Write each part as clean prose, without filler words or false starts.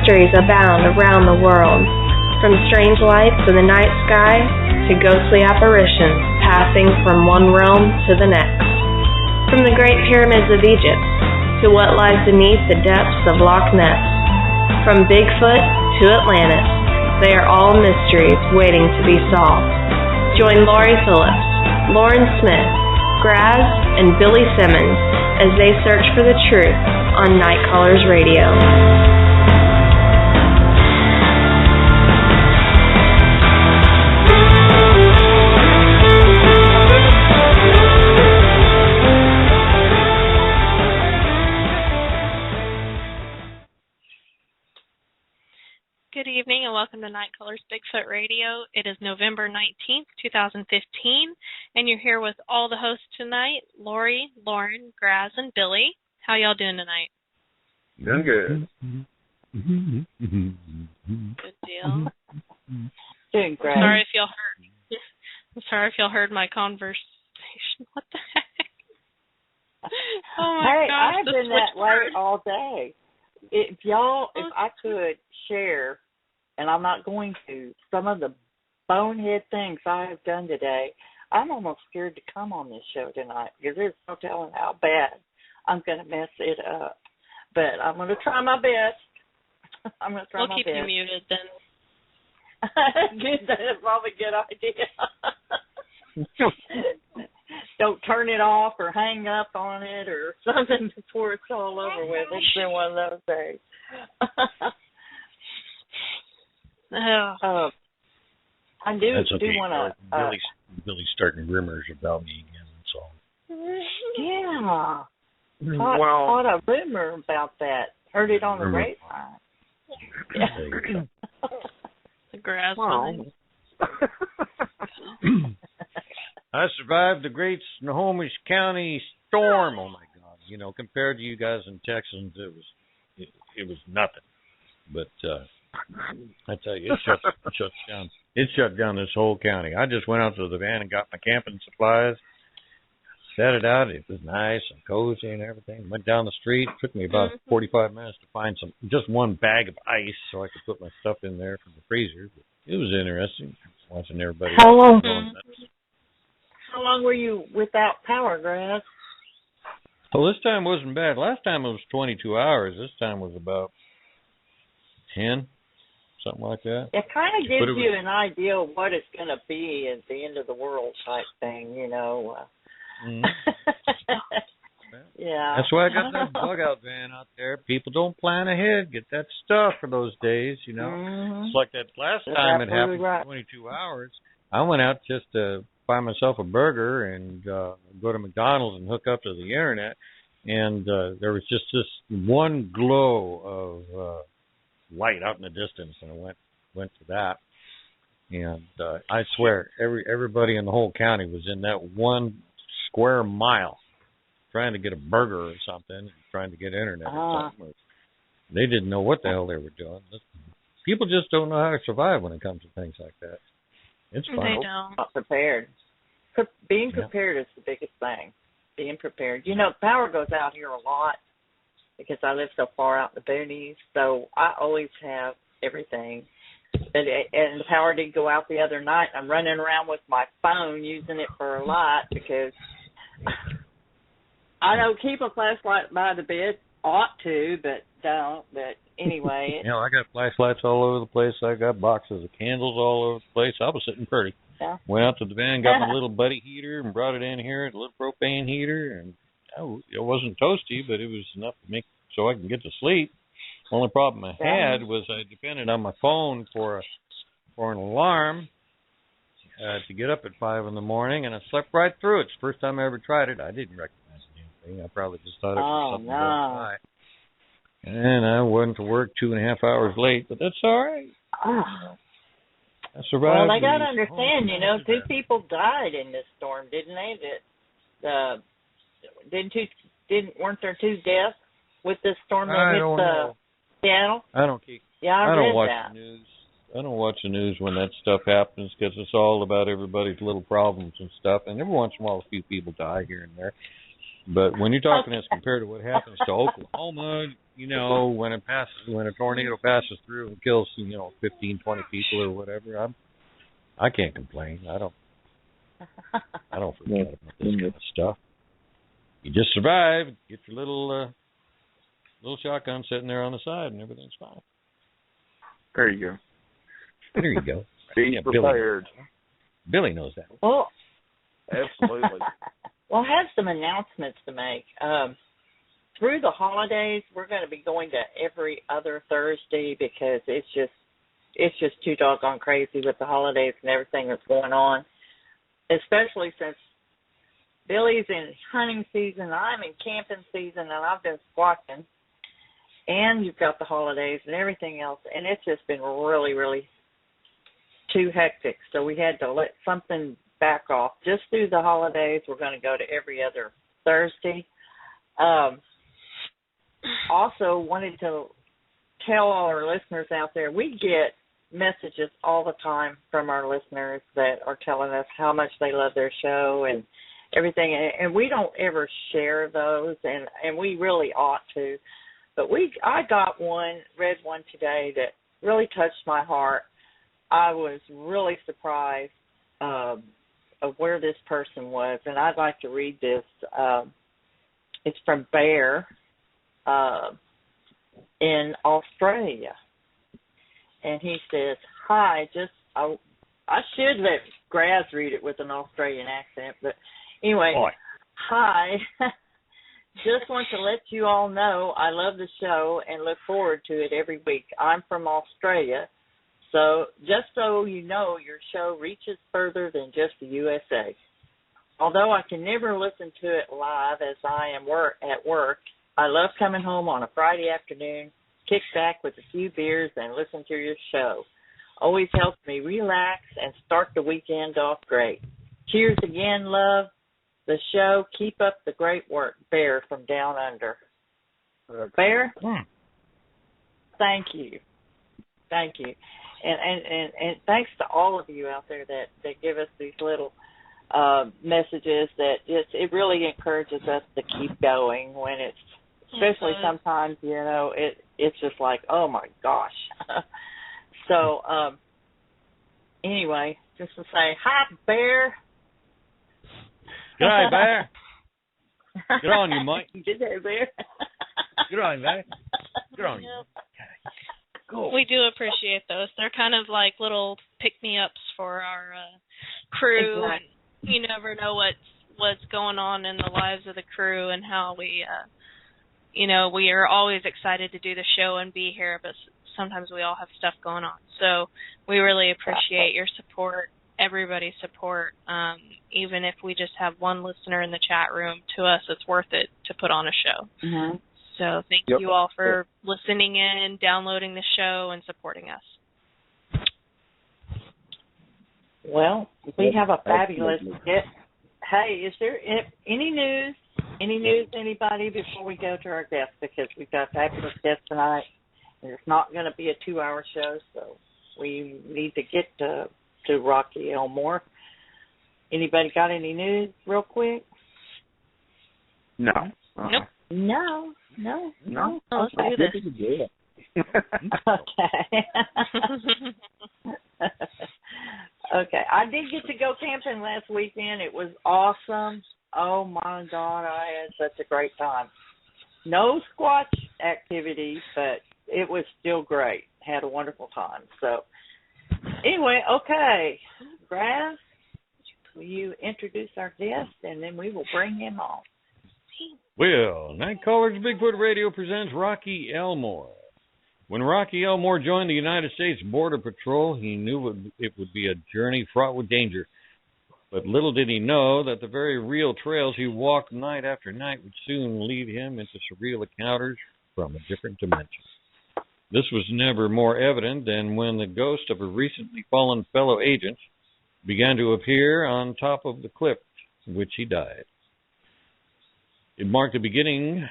mysteries abound around the world, from strange lights in the night sky to ghostly apparitions passing from one realm to the next. From the great pyramids of Egypt to what lies beneath the depths of Loch Ness. From Bigfoot to Atlantis, they are all mysteries waiting to be solved. Join Laurie Phillips, Lauren Smith, Graz, and Billy Simmons as they search for the truth on Night Callers Radio. Good evening and welcome to Night Callers Bigfoot Radio. It is November 19th, 2015, and you're here with all the hosts tonight, Lori, Lauren, Graz, and Billy. How y'all doing tonight? Doing good. Good deal. Doing great. I'm sorry if y'all heard my conversation. What the heck? Oh my gosh, I've been that way all day. If I could share, and I'm not going to, some of the bonehead things I have done today, I'm almost scared to come on this show tonight because there's no telling how bad I'm going to mess it up. But I'm going to try my best. We'll keep you muted then. That's probably a good idea. Don't turn it off or hang up on it or something before it's all over with. It's been one of those days. I do want to. Billy's starting rumors about me again. That's all. Yeah. Caught a rumor about that. Heard it on the grapevine. The grass one. I survived the great Snohomish County storm. Oh my God! You know, compared to you guys in Texas, it was nothing. But I tell you, it shut down this whole county. I just went out to the van and got my camping supplies, set it out. It was nice and cozy and everything. Went down the street. It took me about 45 minutes to find just one bag of ice so I could put my stuff in there from the freezer. But it was interesting watching everybody. How long were you without power, Graz? Well, this time wasn't bad. Last time it was 22 hours. This time was about 10, something like that. It kind of gives you an idea of what it's going to be at the end of the world type thing, you know. Yeah. That's why I got that bug-out van out there. People don't plan ahead. Get that stuff for those days, you know. It's like that last time it happened for 22 hours. I went out just to buy myself a burger and go to McDonald's and hook up to the internet, and there was just this one glow of light out in the distance, and I went to that, and I swear everybody in the whole county was in that 1 square mile trying to get a burger or something, trying to get internet or something. They didn't know what the hell they were doing. People just don't know how to survive when it comes to things like that. It's fun. They don't. Not prepared. Being prepared is the biggest thing. Being prepared. You know, power goes out here a lot because I live so far out in the boonies, so I always have everything. And the power did go out the other night. I'm running around with my phone using it for a light because I don't keep a flashlight by the bed. Ought to, but don't. But anyway. You know, I got flashlights all over the place. I got boxes of candles all over the place. I was sitting pretty. Yeah. Went out to the van, got my little buddy heater and brought it in here, a little propane heater. And it wasn't toasty, but it was enough to make so I can get to sleep. Only problem I had was I depended on my phone for an alarm to get up at 5 in the morning, and I slept right through it. It's the first time I ever tried it. I didn't recognize anything. I probably just thought it was something right. And I went to work 2.5 hours late, but that's all right. I survived. Well, I got to understand, you know, 2 people died in this storm, didn't they? Weren't there 2 deaths with this storm that hit Seattle? I don't keep. Yeah, I don't read watch that. the news. I don't watch the news when that stuff happens because it's all about everybody's little problems and stuff. And every once in a while, a few people die here and there. But when you're talking as compared to what happens to Oklahoma, when a tornado passes through and kills, 15, 20 people or whatever, I can't complain. I don't forget about this kind of stuff. You just survive, get your little shotgun sitting there on the side, and everything's fine. There you go. There you go. Be prepared. Billy knows that. Well, absolutely. Well, I have some announcements to make. Through the holidays, we're going to be going to every other Thursday because it's just too doggone crazy with the holidays and everything that's going on, especially since Billy's in hunting season, I'm in camping season, and I've been squatching, and you've got the holidays and everything else, and it's just been really, really too hectic. So we had to let something back off. Just through the holidays, we're going to go to every other Thursday. Also wanted to tell all our listeners out there, we get messages all the time from our listeners that are telling us how much they love their show and everything, and we don't ever share those, and we really ought to. But I read one today that really touched my heart. I was really surprised of where this person was, and I'd like to read this. It's from Bear in Australia, and he says, "Hi, I should let Graz read it with an Australian accent, but anyway, hi, just want to let you all know I love the show and look forward to it every week. I'm from Australia, so just so you know, your show reaches further than just the USA. Although I can never listen to it live as I am at work, I love coming home on a Friday afternoon, kick back with a few beers and listen to your show. Always helps me relax and start the weekend off great. Cheers again, love the show. Keep up the great work, Bear from Down Under." Bear, thank you. Thank you. And thanks to all of you out there that give us these little messages that it really encourages us to keep going when it's, especially sometimes, it's just like, oh my gosh. So, anyway, just to say, hi, Bear. Good night, Bear. Good on you, Mike. Good day, Bear. Good on you, Bear. Good on you. Cool. We do appreciate those. They're kind of like little pick-me-ups for our crew. Exactly. And you never know what's going on in the lives of the crew and how we are always excited to do the show and be here, but sometimes we all have stuff going on. So we really appreciate your support, everybody's support. Even if we just have one listener in the chat room, to us it's worth it to put on a show. Mm-hmm. So thank you all for listening in, downloading the show, and supporting us. Well, we have a fabulous guest. Hey, is there any news? Any news, anybody, before we go to our guest? Because we've got a fabulous guest tonight, and it's not going to be a 2-hour show, so we need to get to Rocky Elmore. Anybody got any news real quick? No. Nope. No. Let's do this. Okay. Okay. I did get to go camping last weekend. It was awesome. Oh, my God. I had such a great time. No Squatch activity, but it was still great. Had a wonderful time. So, anyway, okay. Graz, will you introduce our guest, and then we will bring him on. Well, Night Callers Bigfoot Radio presents Rocky Elmore. When Rocky Elmore joined the United States Border Patrol, he knew it would be a journey fraught with danger. But little did he know that the very real trails he walked night after night would soon lead him into surreal encounters from a different dimension. This was never more evident than when the ghost of a recently fallen fellow agent began to appear on top of the cliff in which he died. It marked the beginning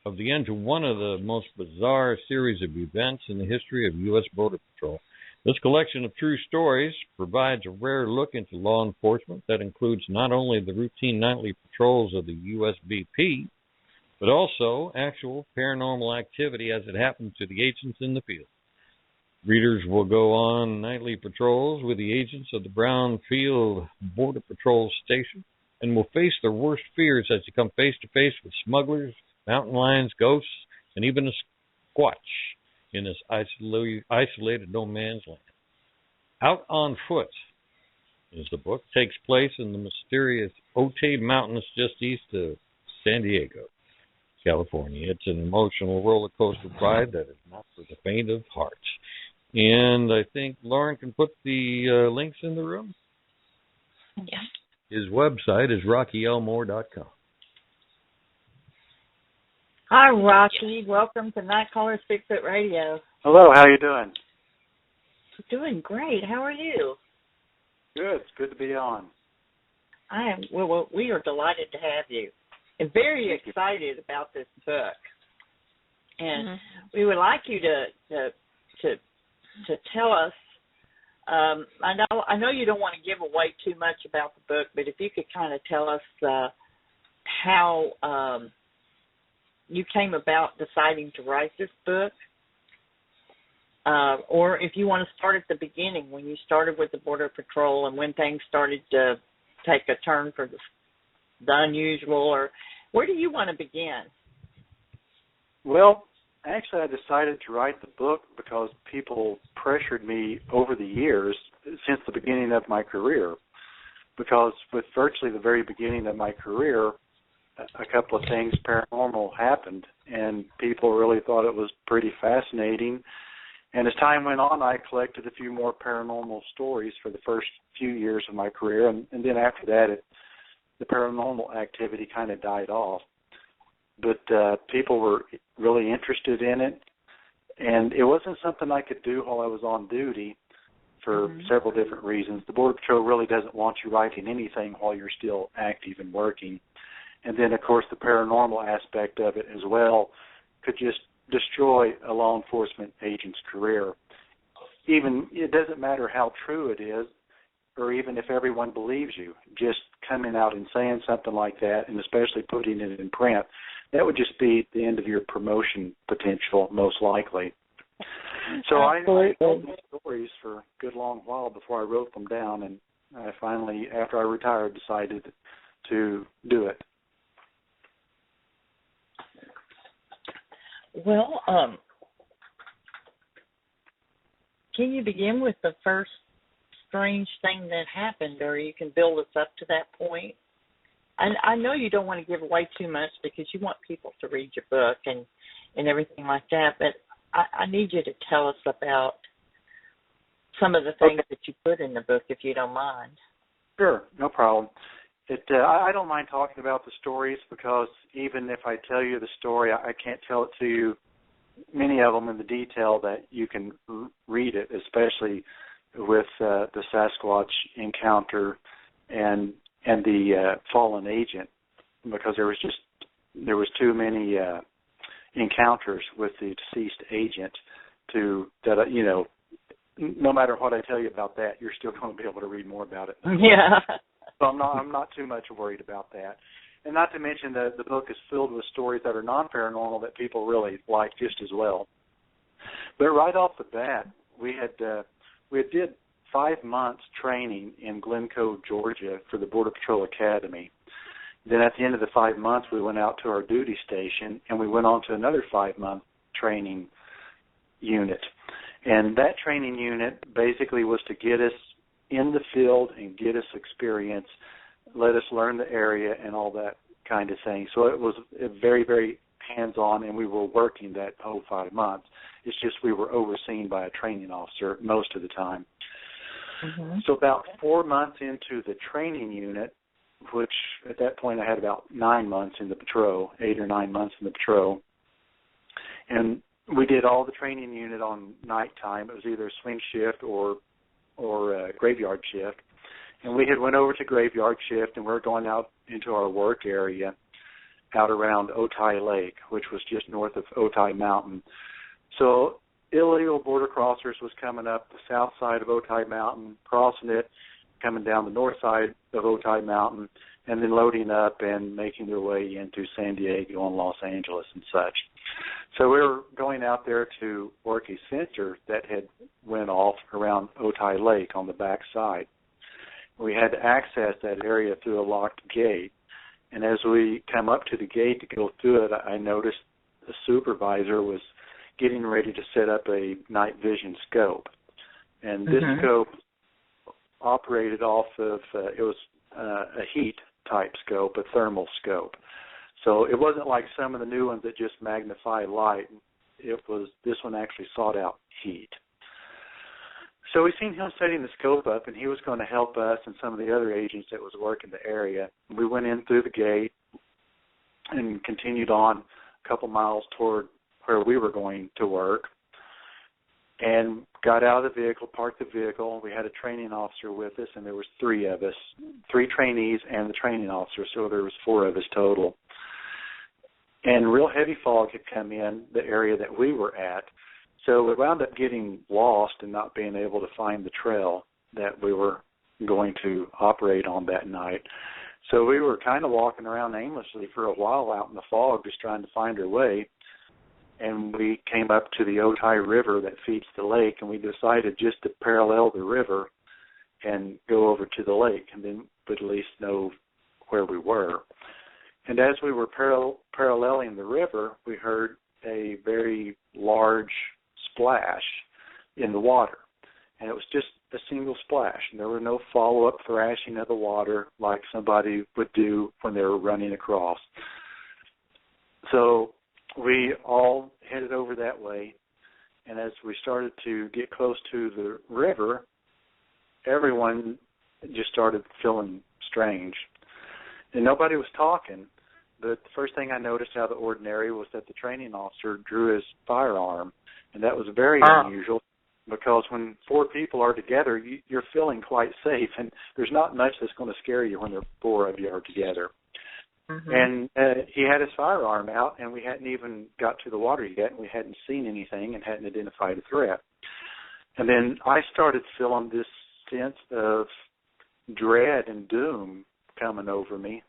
of the end to one of the most bizarre series of events in the history of U.S. Border Patrol. This collection of true stories provides a rare look into law enforcement that includes not only the routine nightly patrols of the USBP, but also actual paranormal activity as it happens to the agents in the field. Readers will go on nightly patrols with the agents of the Brownfield Border Patrol Station and will face their worst fears as they come face to face with smugglers, mountain lions, ghosts, and even a squatch in this isolated no man's land. Out on Foot is the book. Takes place in the mysterious Otay Mountains just east of San Diego, California. It's an emotional roller coaster ride that is not for the faint of heart. And I think Lauren can put the links in the room. Yes. His website is rockyelmore.com. Hi, Rocky. Welcome to Night Callers Bigfoot Radio. Hello, how you doing? Doing great. How are you? Good. It's good to be on. I am. Well, we are delighted to have you, and very excited about this book. And we would like you to tell us. I know you don't want to give away too much about the book, but if you could kind of tell us how you came about deciding to write this book, or if you want to start at the beginning, when you started with the Border Patrol and when things started to take a turn for the unusual, or where do you want to begin? Well, actually, I decided to write the book because people pressured me over the years since the beginning of my career. Because with virtually the very beginning of my career, a couple of things paranormal happened, and people really thought it was pretty fascinating. And as time went on, I collected a few more paranormal stories for the first few years of my career, and then after that, the paranormal activity kind of died off. But people were really interested in it, and it wasn't something I could do while I was on duty for several different reasons. The Border Patrol really doesn't want you writing anything while you're still active and working. And then, of course, the paranormal aspect of it as well could just destroy a law enforcement agent's career. Even, it doesn't matter how true it is, or even if everyone believes you, just coming out and saying something like that, and especially putting it in print, that would just be the end of your promotion potential, most likely. So I told these stories for a good long while before I wrote them down, and I finally, after I retired, decided to do it. Well, can you begin with the first strange thing that happened, or you can build us up to that point? I know you don't want to give away too much because you want people to read your book and everything like that, but I need you to tell us about some of the things that you put in the book, if you don't mind. Sure, no problem. I don't mind talking about the stories because even if I tell you the story, I can't tell it to you, many of them in the detail that you can read it, especially with the Sasquatch encounter and the fallen agent, because there was too many encounters with the deceased agent no matter what I tell you about that, you're still going to be able to read more about it. Yeah. So I'm not too much worried about that. And not to mention that the book is filled with stories that are non-paranormal that people really like just as well. But right off the bat, we did 5 months training in Glencoe, Georgia for the Border Patrol Academy. Then at the end of the 5 months, we went out to our duty station, and we went on to another 5-month training unit. And that training unit basically was to get us in the field and get us experience, let us learn the area and all that kind of thing. So it was very, very hands-on, and we were working that whole 5 months. It's just we were overseen by a training officer most of the time. Mm-hmm. So about 4 months into the training unit, which at that point I had about 9 months in the patrol, 8 or 9 months in the patrol, and we did all the training unit on nighttime. It was either swing shift or graveyard shift. And we had went over to graveyard shift, and we were going out into our work area out around Otay Lake, which was just north of Otay Mountain. So illegal border crossers was coming up the south side of Otay Mountain, crossing it, coming down the north side of Otay Mountain, and then loading up and making their way into San Diego and Los Angeles and such. So we were going out there to work a sensor that had went off around Otay Lake on the back side. We had to access that area through a locked gate. And as we come up to the gate to go through it, I noticed the supervisor was getting ready to set up a night vision scope. And this scope operated off of, it was a heat type scope, a thermal scope. So it wasn't like some of the new ones that just magnify light. This one actually sought out heat. So we seen him setting the scope up, and he was going to help us and some of the other agents that was working the area. We went in through the gate and continued on a couple miles toward where we were going to work, and got out of the vehicle, parked the vehicle. We had a training officer with us, and there was 3 of us, 3 trainees and the training officer, so there was 4 of us total. And real heavy fog had come in the area that we were at, so we wound up getting lost and not being able to find the trail that we were going to operate on that night. So we were kind of walking around aimlessly for a while out in the fog, just trying to find our way. And we came up to the Otay River that feeds the lake, and we decided just to parallel the river and go over to the lake, and then we'd at least know where we were. And as we were paralleling the river, we heard a very large splash in the water. And it was just a single splash, and there were no follow-up thrashing of the water like somebody would do when they were running across. So we all headed over that way, and as we started to get close to the river, everyone just started feeling strange. And nobody was talking, but the first thing I noticed out of the ordinary was that the training officer drew his firearm, and that was very unusual, because when 4 people are together, you're feeling quite safe, and there's not much that's going to scare you when the 4 of you are together. And he had his firearm out, and we hadn't even got to the water yet, and we hadn't seen anything and hadn't identified a threat. And then I started feeling this sense of dread and doom coming over me,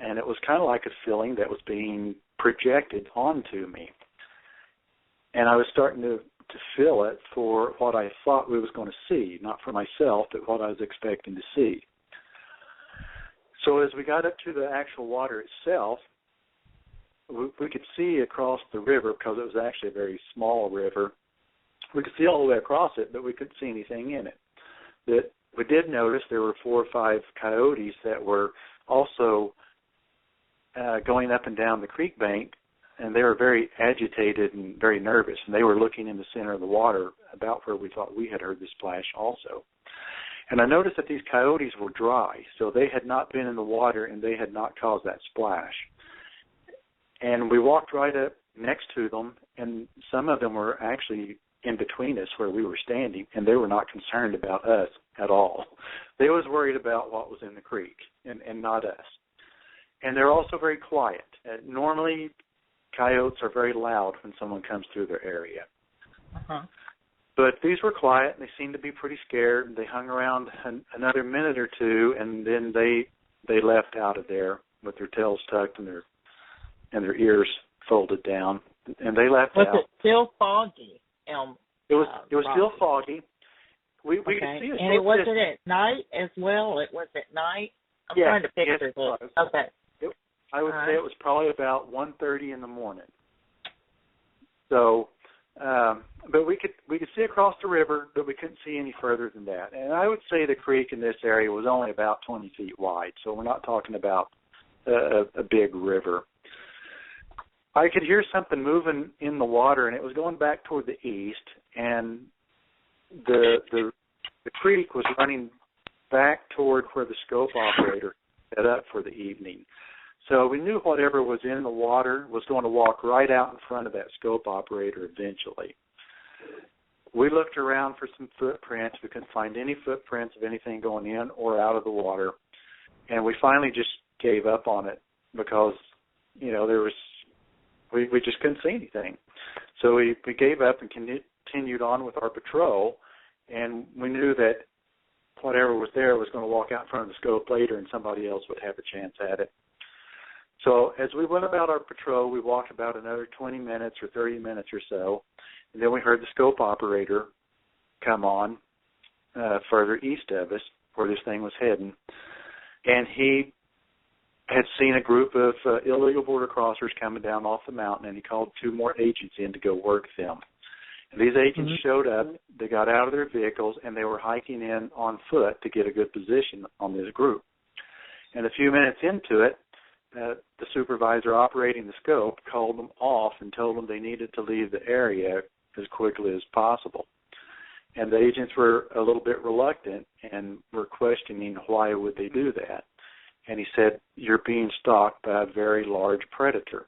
and it was kind of like a feeling that was being projected onto me. And I was starting to feel it for what I thought we was going to see, not for myself, but what I was expecting to see. So as we got up to the actual water itself, we could see across the river, because it was actually a very small river. We could see all the way across it, but we couldn't see anything in it. But we did notice there were 4 or 5 coyotes that were also going up and down the creek bank, and they were very agitated and very nervous, and they were looking in the center of the water about where we thought we had heard the splash also. And I noticed that these coyotes were dry, so they had not been in the water and they had not caused that splash. And we walked right up next to them, and some of them were actually in between us where we were standing, and they were not concerned about us at all. They was worried about what was in the creek and not us. And they're also very quiet. Normally, coyotes are very loud when someone comes through their area. But these were quiet, and they seemed to be pretty scared, and they hung around another minute or two, and then they left out of there with their tails tucked and their ears folded down, and they left out. Was it still foggy, Elm? It was still foggy. We could see it. And it wasn't at night as well? It was at night? I'm trying to picture this. Okay. I would say it was probably about 1:30 in the morning. So, but we could see across the river, but we couldn't see any further than that. And I would say the creek in this area was only about 20 feet wide, so we're not talking about a big river. I could hear something moving in the water, and it was going back toward the east, and the creek was running back toward where the scope operator set up for the evening. So we knew whatever was in the water was going to walk right out in front of that scope operator eventually. We looked around for some footprints. We couldn't find any footprints of anything going in or out of the water. And we finally just gave up on it because, we just couldn't see anything. So we gave up and continued on with our patrol, and we knew that whatever was there was going to walk out in front of the scope later and somebody else would have a chance at it. So as we went about our patrol, we walked about another 20 minutes or 30 minutes or so, and then we heard the scope operator come on further east of us where this thing was heading, and he had seen a group of illegal border crossers coming down off the mountain, and he called 2 more agents in to go work them. And these agents showed up, they got out of their vehicles, and they were hiking in on foot to get a good position on this group. And a few minutes into it, the supervisor operating the scope called them off and told them they needed to leave the area as quickly as possible. And the agents were a little bit reluctant and were questioning why would they do that. And he said, "You're being stalked by a very large predator."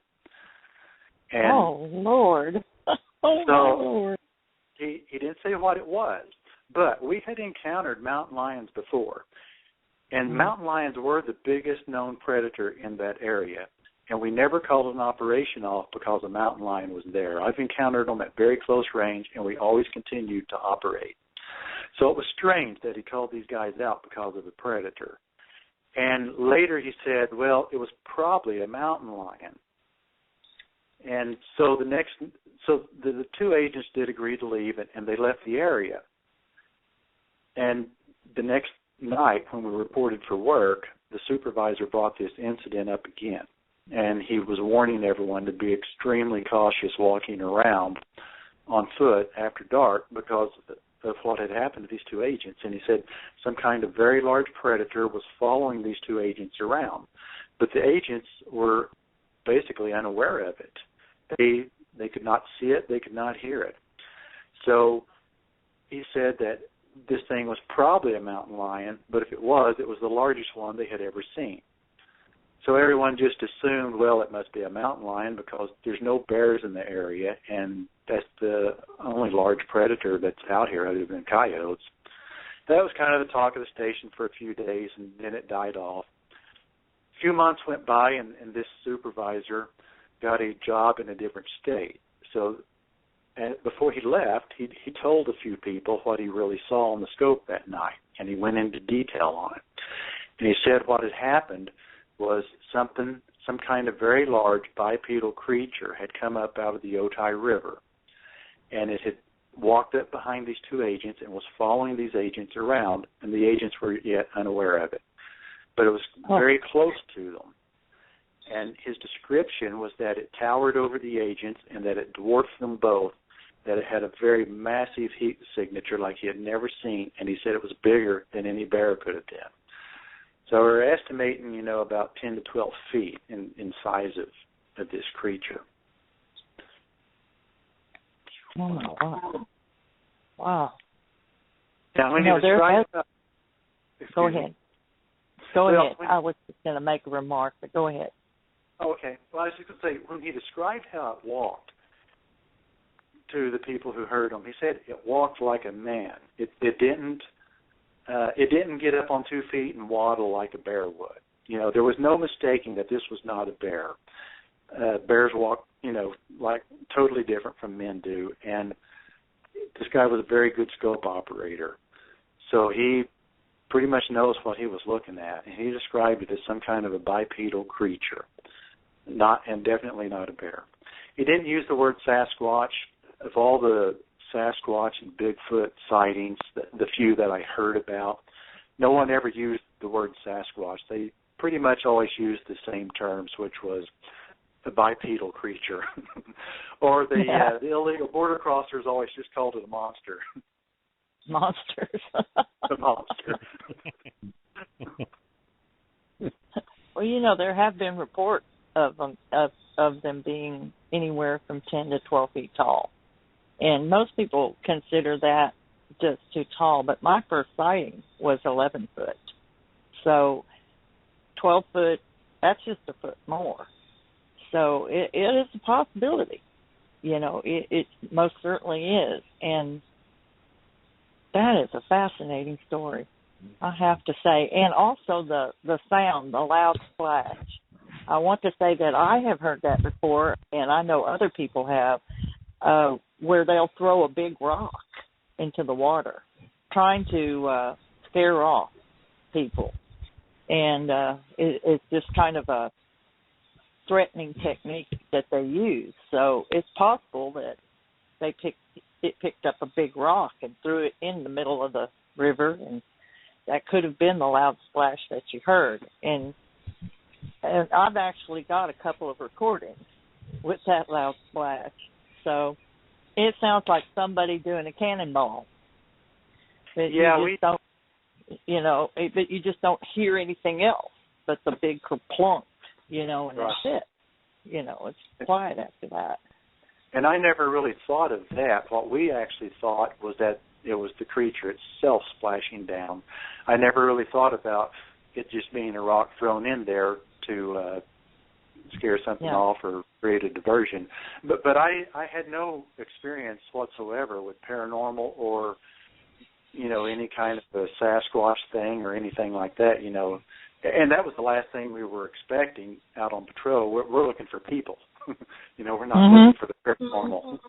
And oh, Lord. Oh, so Lord. He didn't say what it was, but we had encountered mountain lions before. And mountain lions were the biggest known predator in that area. And we never called an operation off because a mountain lion was there. I've encountered them at very close range, and we always continued to operate. So it was strange that he called these guys out because of the predator. And later he said, well, it was probably a mountain lion. And so the 2 agents did agree to leave, and they left the area. And the next night when we reported for work, the supervisor brought this incident up again. And he was warning everyone to be extremely cautious walking around on foot after dark because of what had happened to these 2 agents. And he said some kind of very large predator was following these 2 agents around. But the agents were basically unaware of it. They could not see it. They could not hear it. So he said that this thing was probably a mountain lion, but if it was the largest one they had ever seen. So everyone just assumed, well, it must be a mountain lion because there's no bears in the area, and that's the only large predator that's out here other than coyotes. That was kind of the talk of the station for a few days, and then it died off. A few months went by, and this supervisor got a job in a different state. So before he left, he told a few people what he really saw on the scope that night, and he went into detail on it. And he said what had happened was some kind of very large bipedal creature had come up out of the Otay River, and it had walked up behind these 2 agents and was following these agents around, and the agents were yet unaware of it. But it was very close to them. And his description was that it towered over the agents and that it dwarfed them both, that it had a very massive heat signature like he had never seen, and he said it was bigger than any bear could have done. So we're estimating, about 10 to 12 feet in size of this creature. Oh, my God. Wow. Now, when he described... Go ahead. Go ahead. I was just going to make a remark, but go ahead. Okay. Well, I was just going to say, when he described how it walked to the people who heard him, he said it walked like a man. It didn't get up on 2 feet and waddle like a bear would. There was no mistaking that this was not a bear. Bears walk, like totally different from men do. And this guy was a very good scope operator. So he pretty much knows what he was looking at. And he described it as some kind of a bipedal creature, and definitely not a bear. He didn't use the word Sasquatch. Of all the Sasquatch and Bigfoot sightings, the few that I heard about, no one ever used the word Sasquatch. They pretty much always used the same terms, which was a bipedal creature. Or the illegal border crossers always just called it a monster. Monsters. A monster. Well, there have been reports of them being anywhere from 10 to 12 feet tall. And most people consider that just too tall, but my first sighting was 11 foot. So 12 foot, that's just a foot more. So it is a possibility. It most certainly is. And that is a fascinating story, I have to say. And also the sound, the loud splash. I want to say that I have heard that before, and I know other people have. where they'll throw a big rock into the water, trying to scare off people. And it's just kind of a threatening technique that they use. So it's possible that it picked up a big rock and threw it in the middle of the river, and that could have been the loud splash that you heard. And I've actually got a couple of recordings with that loud splash. So it sounds like somebody doing a cannonball. But don't, but you just don't hear anything else but the big kerplunk, and that's it. It's quiet after that. And I never really thought of that. What we actually thought was that it was the creature itself splashing down. I never really thought about it just being a rock thrown in there to scare something off or create a diversion. But I had no experience whatsoever with paranormal or, any kind of a Sasquatch thing or anything like that, And that was the last thing we were expecting out on patrol. We're looking for people. We're not looking for the paranormal.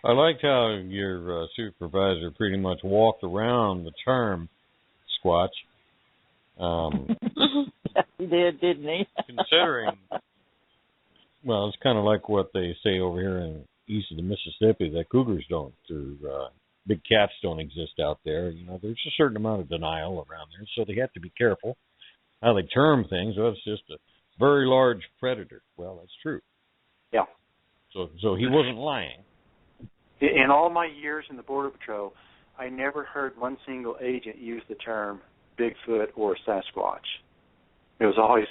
I liked how your supervisor pretty much walked around the term Squatch. He did, didn't he? Considering, well, it's kind of like what they say over here in east of the Mississippi, that cougars don't, or big cats don't exist out there. There's a certain amount of denial around there, so they have to be careful how they term things. Well, it's just a very large predator. Well, that's true. Yeah. So he wasn't lying. In all my years in the Border Patrol, I never heard one single agent use the term Bigfoot or Sasquatch. It was always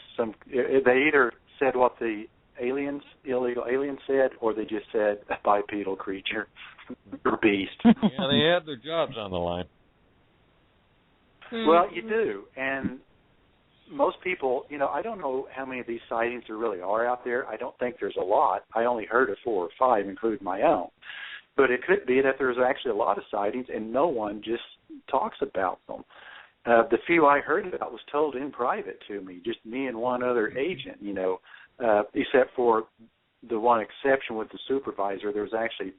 they either said what the illegal aliens said, or they just said a bipedal creature or beast. Yeah, they had their jobs on the line. Well, you do. And most people, I don't know how many of these sightings there really are out there. I don't think there's a lot. I only heard of 4 or 5, including my own. But it could be that there's actually a lot of sightings and no one just talks about them. The few I heard about was told in private to me, just me and one other agent, except for the one exception with the supervisor. There was actually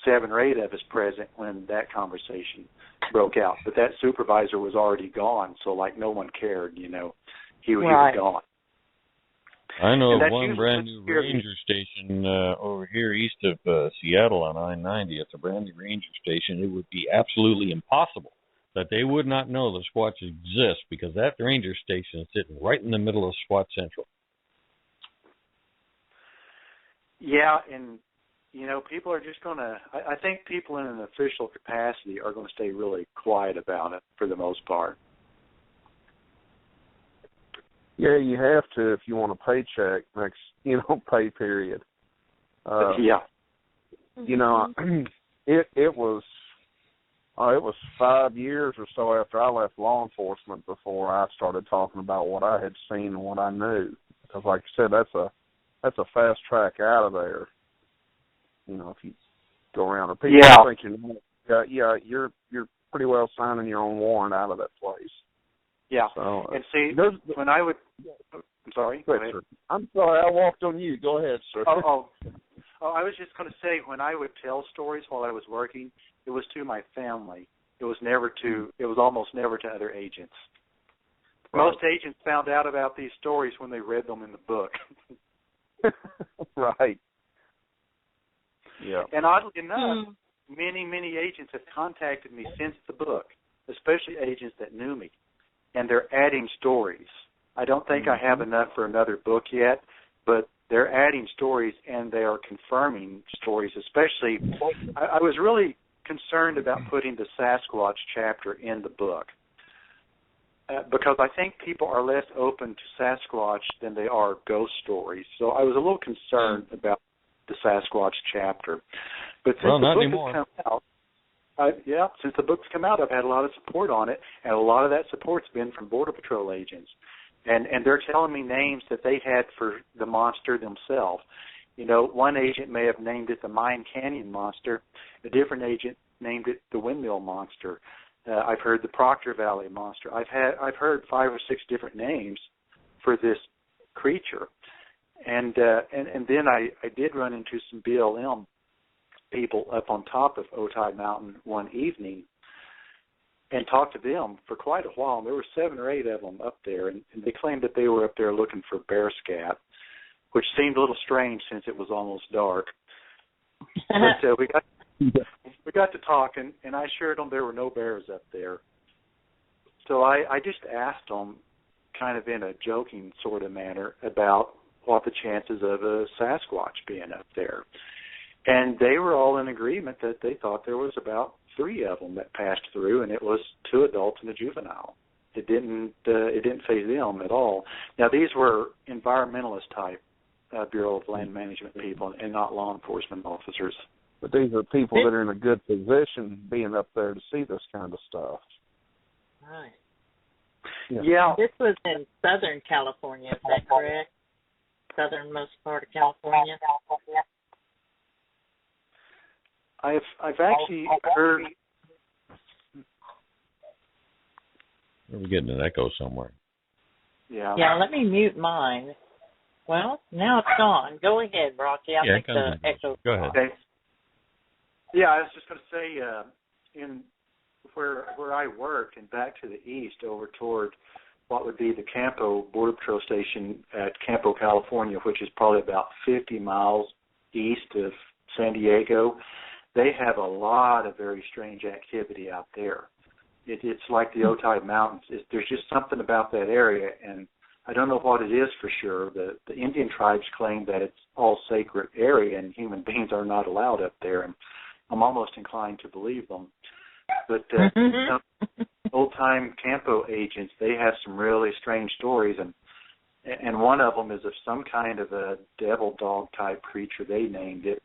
7 or 8 of us present when that conversation broke out. But that supervisor was already gone, so no one cared, He was gone. I know of one brand new ranger station over here east of Seattle on I-90. It's a brand new ranger station. It would be absolutely impossible that they would not know the Squatch exists, because that ranger station is sitting right in the middle of Squatch Central. Yeah, and, people are just going to, I think people in an official capacity are going to stay really quiet about it for the most part. Yeah, you have to if you want a paycheck next, pay period. Yeah. It was 5 years or so after I left law enforcement before I started talking about what I had seen and what I knew. Because, like you said, that's a fast track out of there. If you go around, or people think you're pretty well signing your own warrant out of that place. Yeah, so, and see, when I would, I'm sorry. Go ahead, sir. I'm sorry, I walked on you. Go ahead, sir. Oh, I was just going to say, when I would tell stories while I was working, it was to my family. It was almost never to other agents. Right. Most agents found out about these stories when they read them in the book. Right. Yeah. And oddly enough, many, many agents have contacted me since the book, especially agents that knew me, and they're adding stories. I don't think I have enough for another book yet, but they're adding stories and they are confirming stories, especially I was really concerned about putting the Sasquatch chapter in the book because I think people are less open to Sasquatch than they are ghost stories. So I was a little concerned about the Sasquatch chapter. But since the book has come out, since the book's come out, I've had a lot of support on it, and a lot of that support's been from Border Patrol agents. And they're telling me names that they had for the monster themselves. One agent may have named it the Mine Canyon Monster. A different agent named it the Windmill Monster. I've heard the Proctor Valley Monster. I've heard 5 or 6 different names for this creature. And then I did run into some BLM people up on top of Otay Mountain one evening and talked to them for quite a while. And there were 7 or 8 of them up there, and they claimed that they were up there looking for bear scat, which seemed a little strange since it was almost dark. But we got to talking, and I assured them there were no bears up there. So I just asked them, kind of in a joking sort of manner, about what the chances of a Sasquatch being up there. And they were all in agreement that they thought there was about 3 of them that passed through, and it was 2 adults and a juvenile. It didn't faze them at all. Now, these were environmentalist type Bureau of Land Management people and not law enforcement officers. But these are people that are in a good position being up there to see this kind of stuff. Right. Yeah. This was in Southern California, is that correct? Southernmost part of California? I've actually heard. We're getting an echo somewhere. Yeah. Yeah, let me mute mine. Well, now it's gone. Go ahead, Rocky. I think the echo. Go ahead. Okay. Yeah, I was just going to say, in where I work and back to the east over toward what would be the Campo Border Patrol Station at Campo, California, which is probably about 50 miles east of San Diego, they have a lot of very strange activity out there. It's like the Otay Mountains. There's just something about that area, and I don't know what it is for sure. The Indian tribes claim that it's all sacred area and human beings are not allowed up there, and I'm almost inclined to believe them. But old-time Campo agents, they have some really strange stories, and one of them is of some kind of a devil dog type creature, they named it.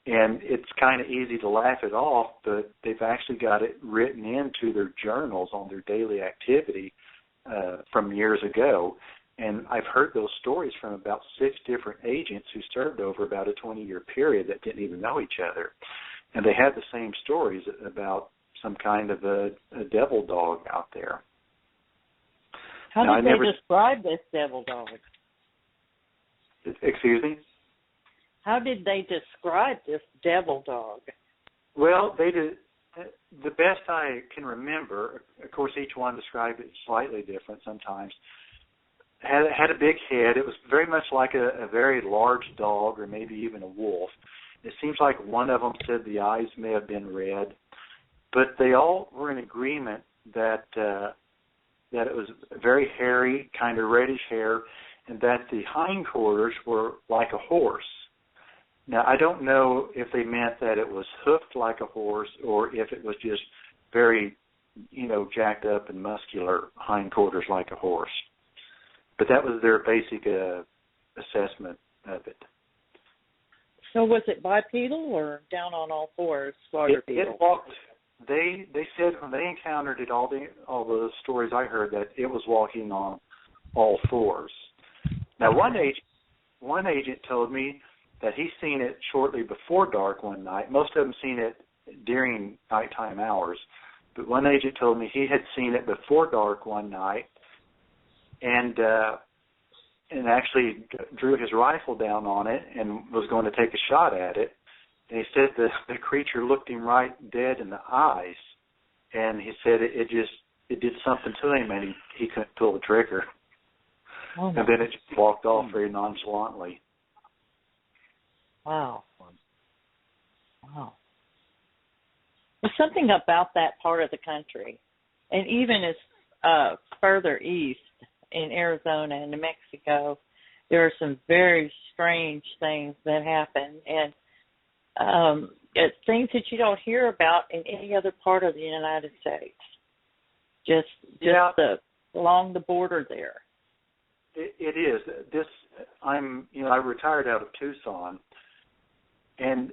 And it's kind of easy to laugh it off, but they've actually got it written into their journals on their daily activity from years ago. And I've heard those stories from about 6 different agents who served over about a 20-year period that didn't even know each other. And they had the same stories about some kind of a devil dog out there. How did they describe this devil dog? Excuse me? How did they describe this devil dog? Well, they did. The best I can remember, of course, each one described it slightly different sometimes, had a big head. It was very much like a very large dog or maybe even a wolf. It seems like one of them said the eyes may have been red, but they all were in agreement that it was very hairy, kind of reddish hair, and that the hindquarters were like a horse. Now, I don't know if they meant that it was hoofed like a horse or if it was just very, jacked up and muscular hindquarters like a horse. But that was their basic assessment of it. So was it bipedal or down on all fours, quadrupedal? It walked. They said when they encountered it, all the stories I heard, that it was walking on all fours. Now, one agent told me that he's seen it shortly before dark one night. Most of them seen it during nighttime hours. But one agent told me he had seen it before dark one night and actually drew his rifle down on it and was going to take a shot at it. And he said the creature looked him right dead in the eyes. And he said it did something to him and he couldn't pull the trigger. Oh, and then it just walked off very nonchalantly. Wow. There's something about that part of the country, and even as further east in Arizona and New Mexico, there are some very strange things that happen, and it's things that you don't hear about in any other part of the United States. Just along the border there. It is. I retired out of Tucson. And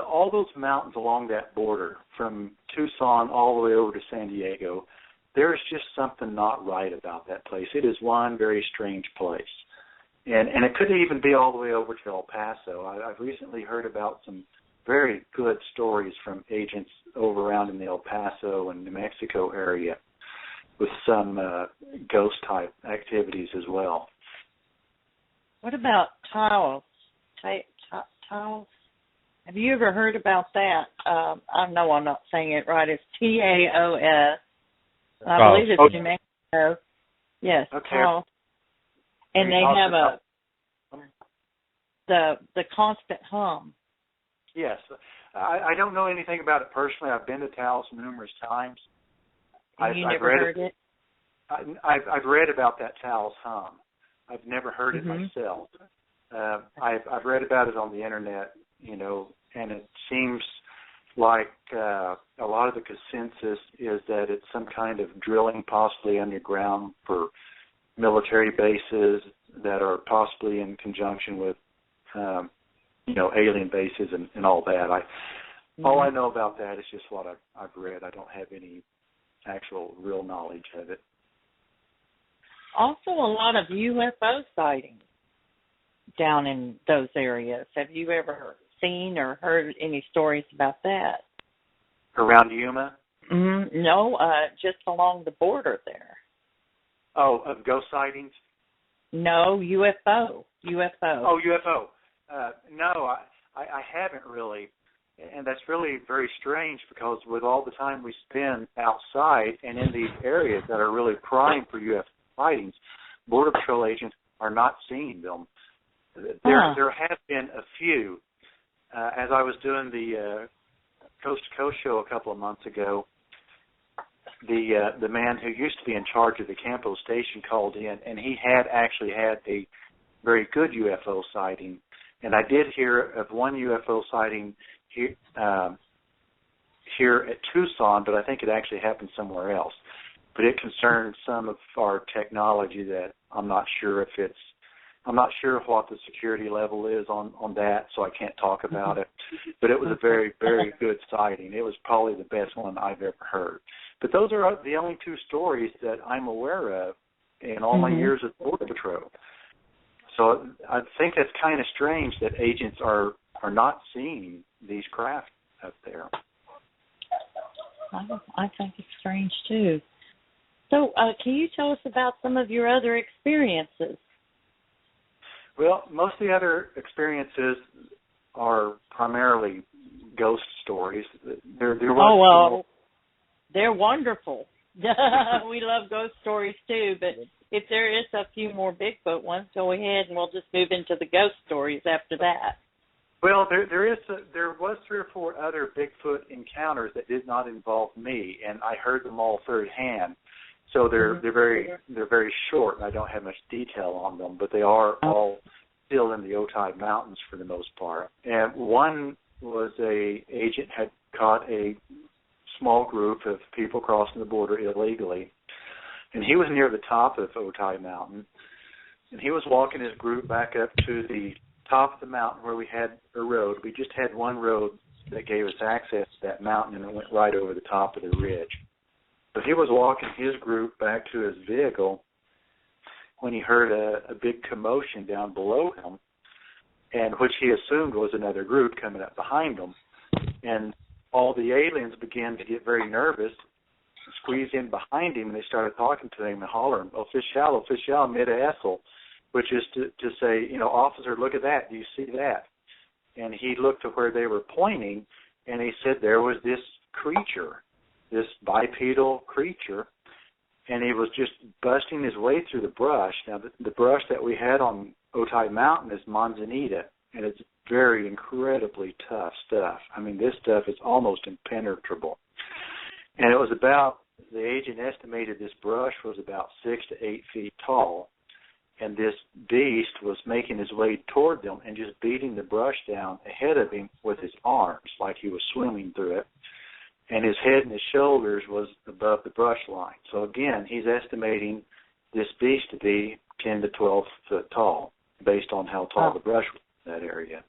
all those mountains along that border, from Tucson all the way over to San Diego, there's just something not right about that place. It is one very strange place. And it could even be all the way over to El Paso. I've recently heard about some very good stories from agents over around in the El Paso and New Mexico area with some ghost-type activities as well. What about tiles? Tiles? Have you ever heard about that? I know I'm not saying it right. It's Taos. I believe it's New Mexico. Yes, okay. tiles. And they have the constant hum. Yes. I don't know anything about it personally. I've been to Taos numerous times. I've never heard it? I've read about that Taos hum. I've never heard it myself. I've read about it on the internet, and it seems like a lot of the consensus is that it's some kind of drilling possibly underground for military bases that are possibly in conjunction with, alien bases and all that. All I know about that is just what I've read. I don't have any actual real knowledge of it. Also, a lot of UFO sightings down in those areas. Have you ever seen or heard any stories about that? Around Yuma? No, just along the border there. Oh, of ghost sightings? No, UFO. Oh, UFO. No, I haven't really. And that's really very strange because with all the time we spend outside and in these areas that are really prime for UFO sightings, Border Patrol agents are not seeing them. There have been a few. As I was doing the Coast to Coast show a couple of months ago, the man who used to be in charge of the Campo station called in, and he had actually had a very good UFO sighting. And I did hear of one UFO sighting here at Tucson, but I think it actually happened somewhere else. But it concerned some of our technology that I'm not sure what the security level is on that, so I can't talk about it. But it was a very, very good sighting. It was probably the best one I've ever heard. But those are the only two stories that I'm aware of in all my years at Border Patrol. So I think that's kind of strange that agents are not seeing these craft up there. I think it's strange, too. So can you tell us about some of your other experiences? Well, most of the other experiences are primarily ghost stories. They're wonderful. We love ghost stories, too, but if there is a few more Bigfoot ones, go ahead and we'll just move into the ghost stories after that. Well, there was 3 or 4 other Bigfoot encounters that did not involve me, and I heard them all third hand. So they're very short, and I don't have much detail on them, but they are all still in the Otay Mountains for the most part. And one was a agent had caught a small group of people crossing the border illegally, and he was near the top of Otay Mountain, and he was walking his group back up to the top of the mountain where we had a road. We just had one road that gave us access to that mountain, and it went right over the top of the ridge. So he was walking his group back to his vehicle when he heard a big commotion down below him, and which he assumed was another group coming up behind him. And all the aliens began to get very nervous, squeeze in behind him, and they started talking to him and hollering, "Official, mid-asshole," which is to say, "Officer, look at that. Do you see that?" And he looked to where they were pointing, and he said there was this creature, this bipedal creature, and he was just busting his way through the brush. Now, the brush that we had on Otay Mountain is manzanita, and it's very incredibly tough stuff. I mean, this stuff is almost impenetrable. And it was the agent estimated this brush was about 6 to 8 feet tall, and this beast was making his way toward them and just beating the brush down ahead of him with his arms like he was swimming through it. And his head and his shoulders was above the brush line. So again, he's estimating this beast to be 10 to 12 foot tall, based on how tall the brush was in that area.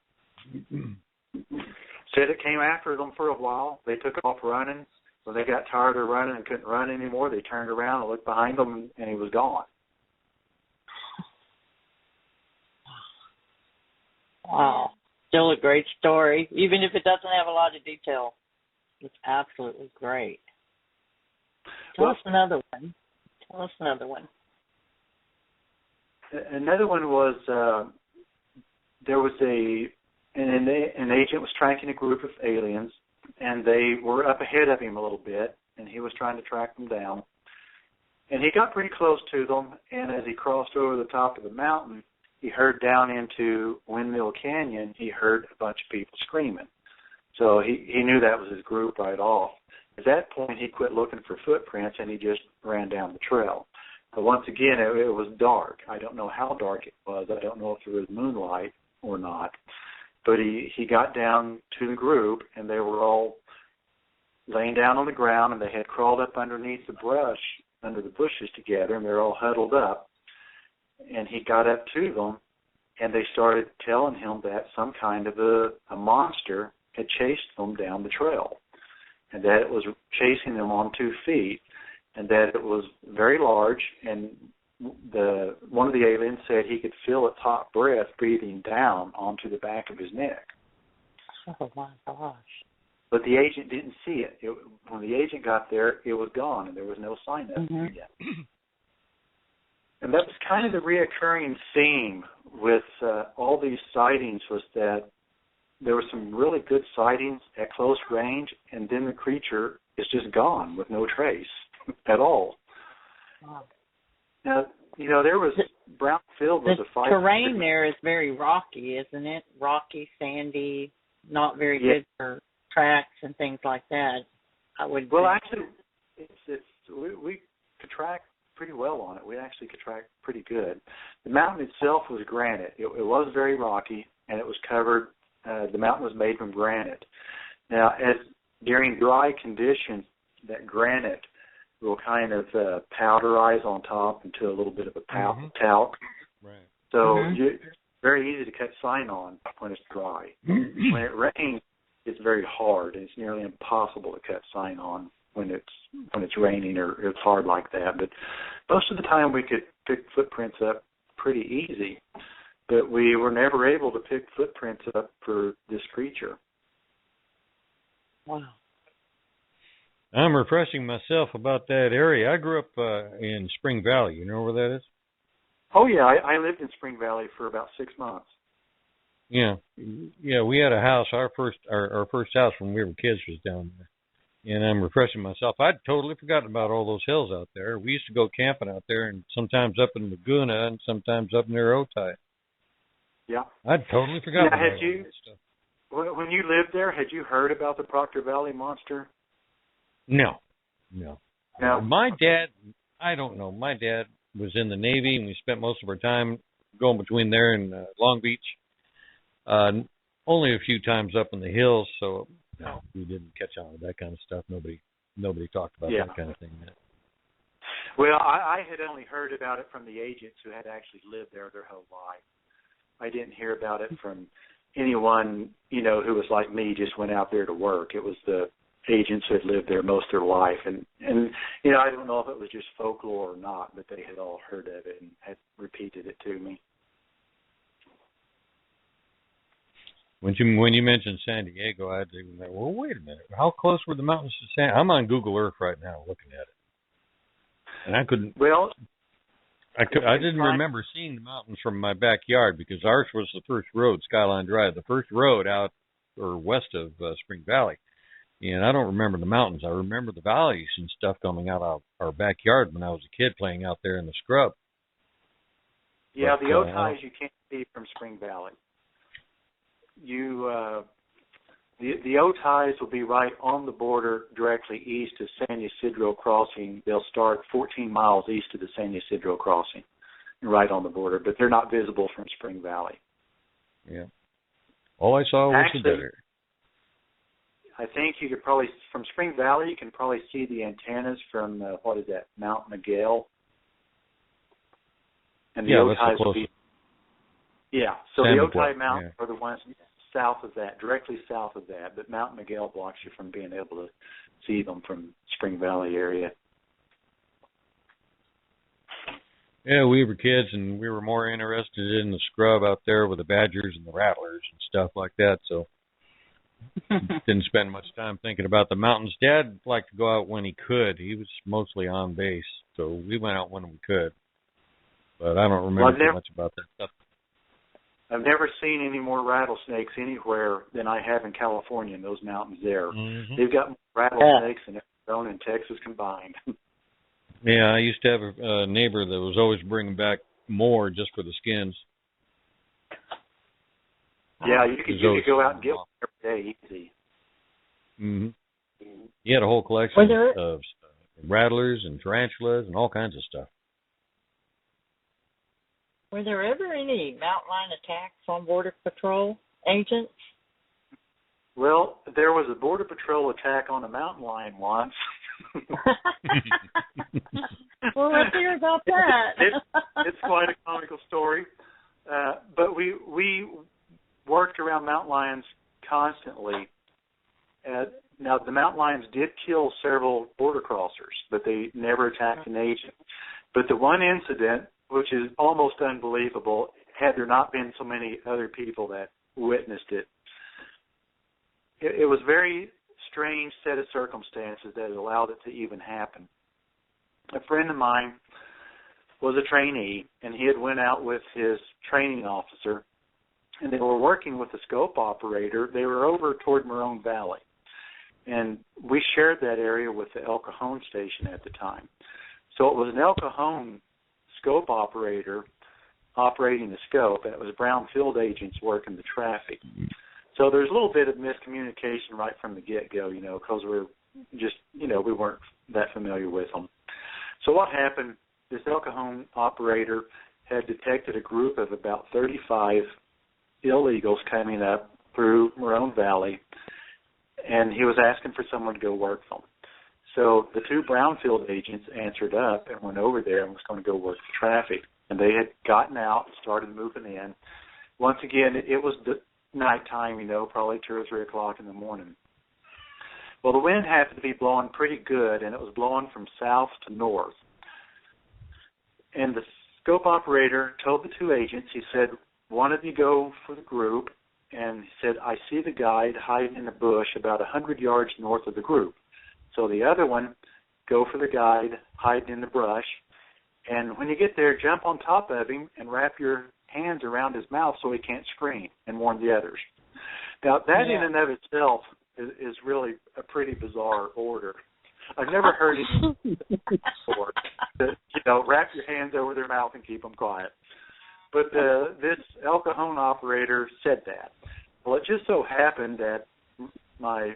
Said it came after them for a while. They took off running. When they got tired of running and couldn't run anymore, they turned around and looked behind them, and he was gone. Wow. Still a great story, even if it doesn't have a lot of detail. It's absolutely great. Tell us another one. Another one was there was an agent was tracking a group of aliens, and they were up ahead of him a little bit, and he was trying to track them down. And he got pretty close to them, and as he crossed over the top of the mountain, he heard down into Windmill Canyon, he heard a bunch of people screaming. So he knew that was his group right off. At that point, he quit looking for footprints, and he just ran down the trail. But once again, it was dark. I don't know how dark it was. I don't know if there was moonlight or not. But he got down to the group, and they were all laying down on the ground, and they had crawled up underneath the brush, under the bushes together, and they're all huddled up. And he got up to them, and they started telling him that some kind of a monster had chased them down the trail, and that it was chasing them on 2 feet, and that it was very large, and one of the aliens said he could feel its hot breath breathing down onto the back of his neck. Oh, my gosh. But the agent didn't see it. When the agent got there, it was gone, and there was no sign of it yet. And that was kind of the reoccurring theme with all these sightings, was that there were some really good sightings at close range, and then the creature is just gone with no trace at all. Wow. Now, there was Brownfield was a fight. The terrain there is very rocky, isn't it? Rocky, sandy, not very good for tracks and things like that. Well, actually, we could track pretty well on it. We actually could track pretty good. The mountain itself was granite. It was very rocky, and it was covered. The mountain was made from granite. Now, during dry conditions, that granite will kind of powderize on top into a little bit of a talc. Right. So it's very easy to cut sign on when it's dry. When it rains, it's very hard, and it's nearly impossible to cut sign on when it's raining or it's hard like that. But most of the time we could pick footprints up pretty easy, but we were never able to pick footprints up for this creature. Wow. I'm refreshing myself about that area. I grew up in Spring Valley. You know where that is? Oh, yeah. I lived in Spring Valley for about 6 months. Yeah. Yeah, we had a house. Our first house when we were kids was down there. And I'm refreshing myself. I'd totally forgotten about all those hills out there. We used to go camping out there, and sometimes up in Laguna and sometimes up near Otay. Yeah. I'd totally forgotten about all that stuff. When you lived there, had you heard about the Proctor Valley Monster? No. My dad, I don't know. My dad was in the Navy, and we spent most of our time going between there and Long Beach. Only a few times up in the hills, so no, we didn't catch on to that kind of stuff. Nobody talked about that kind of thing. Well, I had only heard about it from the agents who had actually lived there their whole life. I didn't hear about it from anyone, who was like me, just went out there to work. It was the agents who had lived there most of their life. And I don't know if it was just folklore or not, but they had all heard of it and had repeated it to me. When you mentioned San Diego, I had to think, well, wait a minute. How close were the mountains to San? I'm on Google Earth right now looking at it. And I couldn't. Well, I didn't remember seeing the mountains from my backyard because ours was the first road, Skyline Drive, the first road out or west of Spring Valley. And I don't remember the mountains. I remember the valleys and stuff coming out of our backyard when I was a kid playing out there in the scrub. Yeah, but, the Otays you can't see from Spring Valley. The Otays will be right on the border directly east of San Ysidro Crossing. They'll start 14 miles east of the San Ysidro Crossing, right on the border, but they're not visible from Spring Valley. Yeah. All I saw was the desert. I think you could probably, from Spring Valley, you can probably see the antennas from, Mount Miguel. And the Otays will be, so the Otay Mountains are the ones south of that, directly south of that, but Mount Miguel blocks you from being able to see them from Spring Valley area. Yeah, we were kids, and we were more interested in the scrub out there with the badgers and the rattlers and stuff like that, so didn't spend much time thinking about the mountains. Dad liked to go out when he could. He was mostly on base, so we went out when we could. But I don't remember too much about that stuff. I've never seen any more rattlesnakes anywhere than I have in California in those mountains there. Mm-hmm. They've got more rattlesnakes than Arizona and Texas combined. Yeah, I used to have a neighbor that was always bringing back more just for the skins. Yeah, you could go out and get one every day easy. Mm-hmm. He had a whole collection of rattlers and tarantulas and all kinds of stuff. Were there ever any mountain lion attacks on Border Patrol agents? Well, there was a Border Patrol attack on a mountain lion once. Well, let's hear about that. It's quite a comical story. But we worked around mountain lions constantly. Now, the mountain lions did kill several border crossers, but they never attacked an agent. But the one incident, which is almost unbelievable, had there not been so many other people that witnessed it, it was a very strange set of circumstances that allowed it to even happen. A friend of mine was a trainee, and he had went out with his training officer, and they were working with a scope operator. They were over toward Morone Valley, and we shared that area with the El Cajon station at the time. So it was an El Cajon scope operator operating the scope, and it was brown field agents working the traffic. So there's a little bit of miscommunication right from the get-go, because we're just, we weren't that familiar with them. So what happened, this El Cajon operator had detected a group of about 35 illegals coming up through Morone Valley, and he was asking for someone to go work them. So the two brownfield agents answered up and went over there and was going to go work the traffic. And they had gotten out and started moving in. Once again, it was nighttime, probably 2 or 3 o'clock in the morning. Well, the wind happened to be blowing pretty good, and it was blowing from south to north. And the scope operator told the two agents, he said, one of you go for the group, and he said, I see the guide hiding in a bush about 100 yards north of the group. So the other one, go for the guide hiding in the brush, and when you get there, jump on top of him and wrap your hands around his mouth so he can't scream, and warn the others. Now, that in and of itself is really a pretty bizarre order. I've never heard it before. Wrap your hands over their mouth and keep them quiet. But this El Cajon operator said that. Well, it just so happened that my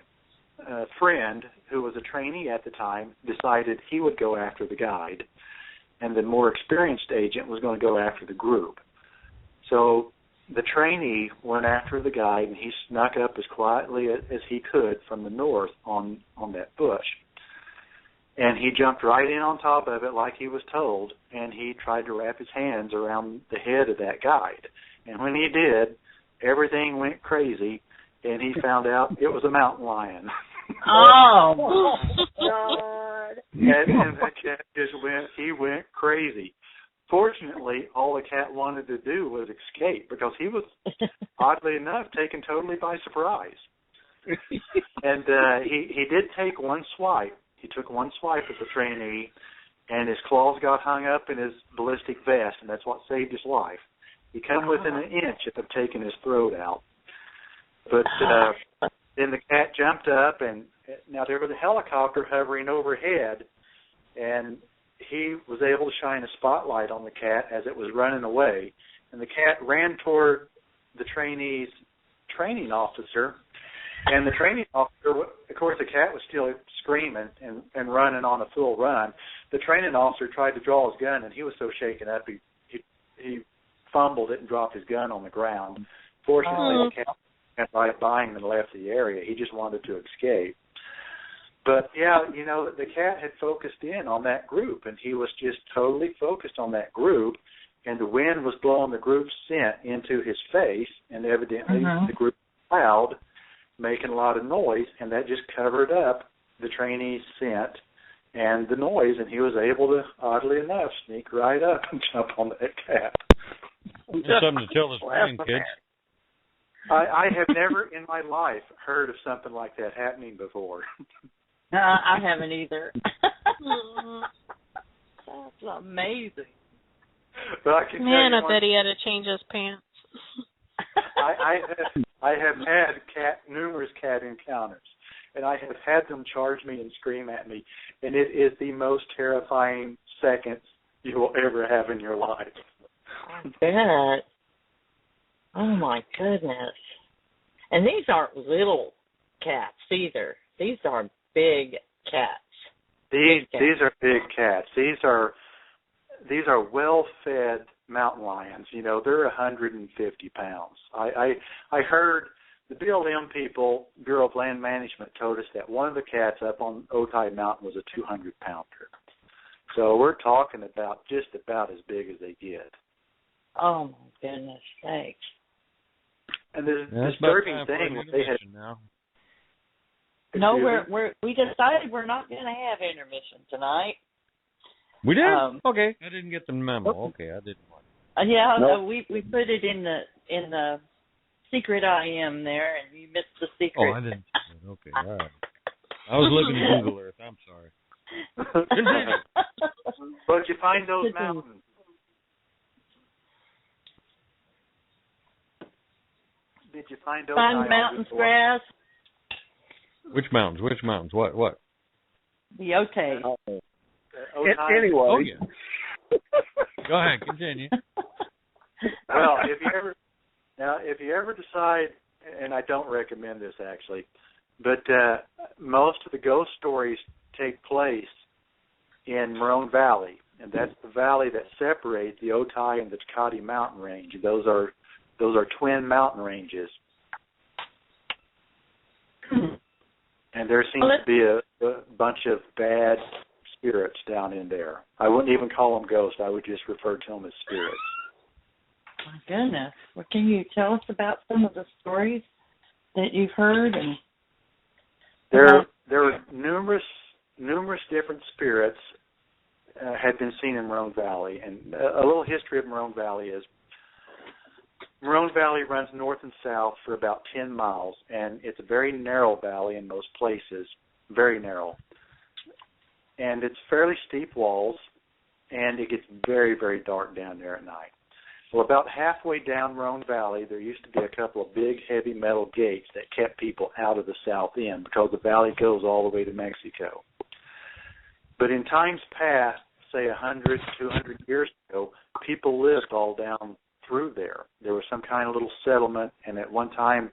friend, who was a trainee at the time, decided he would go after the guide, and the more experienced agent was going to go after the group. So the trainee went after the guide, and he snuck up as quietly as he could from the north on that bush. And he jumped right in on top of it like he was told, and he tried to wrap his hands around the head of that guide. And when he did, everything went crazy, and he found out it was a mountain lion. Oh, my God. And the cat he went crazy. Fortunately, all the cat wanted to do was escape, because he was, oddly enough, taken totally by surprise. And he did take one swipe. He took one swipe at the trainee, and his claws got hung up in his ballistic vest, and that's what saved his life. He came within an inch of taking his throat out. But then the cat jumped up, and now there was a helicopter hovering overhead, and he was able to shine a spotlight on the cat as it was running away. And the cat ran toward the trainee's training officer, and the training officer, of course, the cat was still screaming and running on a full run. The training officer tried to draw his gun, and he was so shaken up, he fumbled it and dropped his gun on the ground. Fortunately, the cat went right by him and left the area. He just wanted to escape. But, yeah, the cat had focused in on that group, and he was just totally focused on that group, and the wind was blowing the group's scent into his face, and evidently the group was loud, making a lot of noise, and that just covered up the trainee's scent and the noise, and he was able to, oddly enough, sneak right up and jump on that cat. Just something to tell his grandkids. I have never in my life heard of something like that happening before. I haven't either. That's amazing. But I can Man, I bet he had to change his pants. I have had numerous cat encounters, and I have had them charge me and scream at me, and it is the most terrifying seconds you will ever have in your life. I bet. Oh my goodness! And these aren't little cats either. These are big cats. These are big cats. These are well-fed mountain lions. You know, they're 150 pounds. I heard the BLM people, Bureau of Land Management, told us that one of the cats up on Otay Mountain was a 200-pounder. So we're talking about just about as big as they get. Oh my goodness sakes! And the disturbing thing was they had. Now. No, we decided we're not going to have intermission tonight. We did? Okay. I didn't get the memo. Okay, I didn't want it. Yeah, Nope. we put it in the secret IM there, and you missed the secret. Oh, I didn't. Okay, all right. I was looking at Google Earth. I'm sorry. But did you find those mountains? Did you find those mountains, grass? Which mountains? What? The Otay. Anyway. Oh, yeah. Go ahead, continue. Well, if you ever decide, and I don't recommend this actually, but most of the ghost stories take place in Morone Valley, and that's the valley that separates the Otay and the Tecate mountain range. Those are twin mountain ranges. And there seems to be a bunch of bad spirits down in there. I wouldn't even call them ghosts. I would just refer to them as spirits. My goodness. Well, can you tell us about some of the stories that you've heard? And there are numerous different spirits had been seen in Morone Valley. And a little history of Morone Valley is Morone Valley runs north and south for about 10 miles, and it's a very narrow valley in most places, very narrow. And it's fairly steep walls, and it gets very, very dark down there at night. Well, about halfway down Morone Valley, there used to be a couple of big, heavy metal gates that kept people out of the south end because the valley goes all the way to Mexico. But in times past, say 100, 200 years ago, people lived all down through there. There was some kind of little settlement, and at one time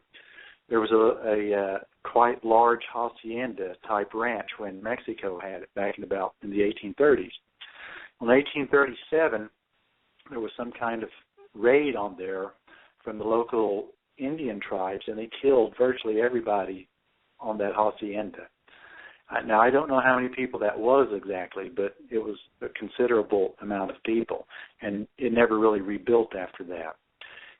there was a quite large hacienda-type ranch when Mexico had it back in the 1830s. Well, in 1837, there was some kind of raid on there from the local Indian tribes, and they killed virtually everybody on that hacienda. Now, I don't know how many people that was exactly, but it was a considerable amount of people, and it never really rebuilt after that.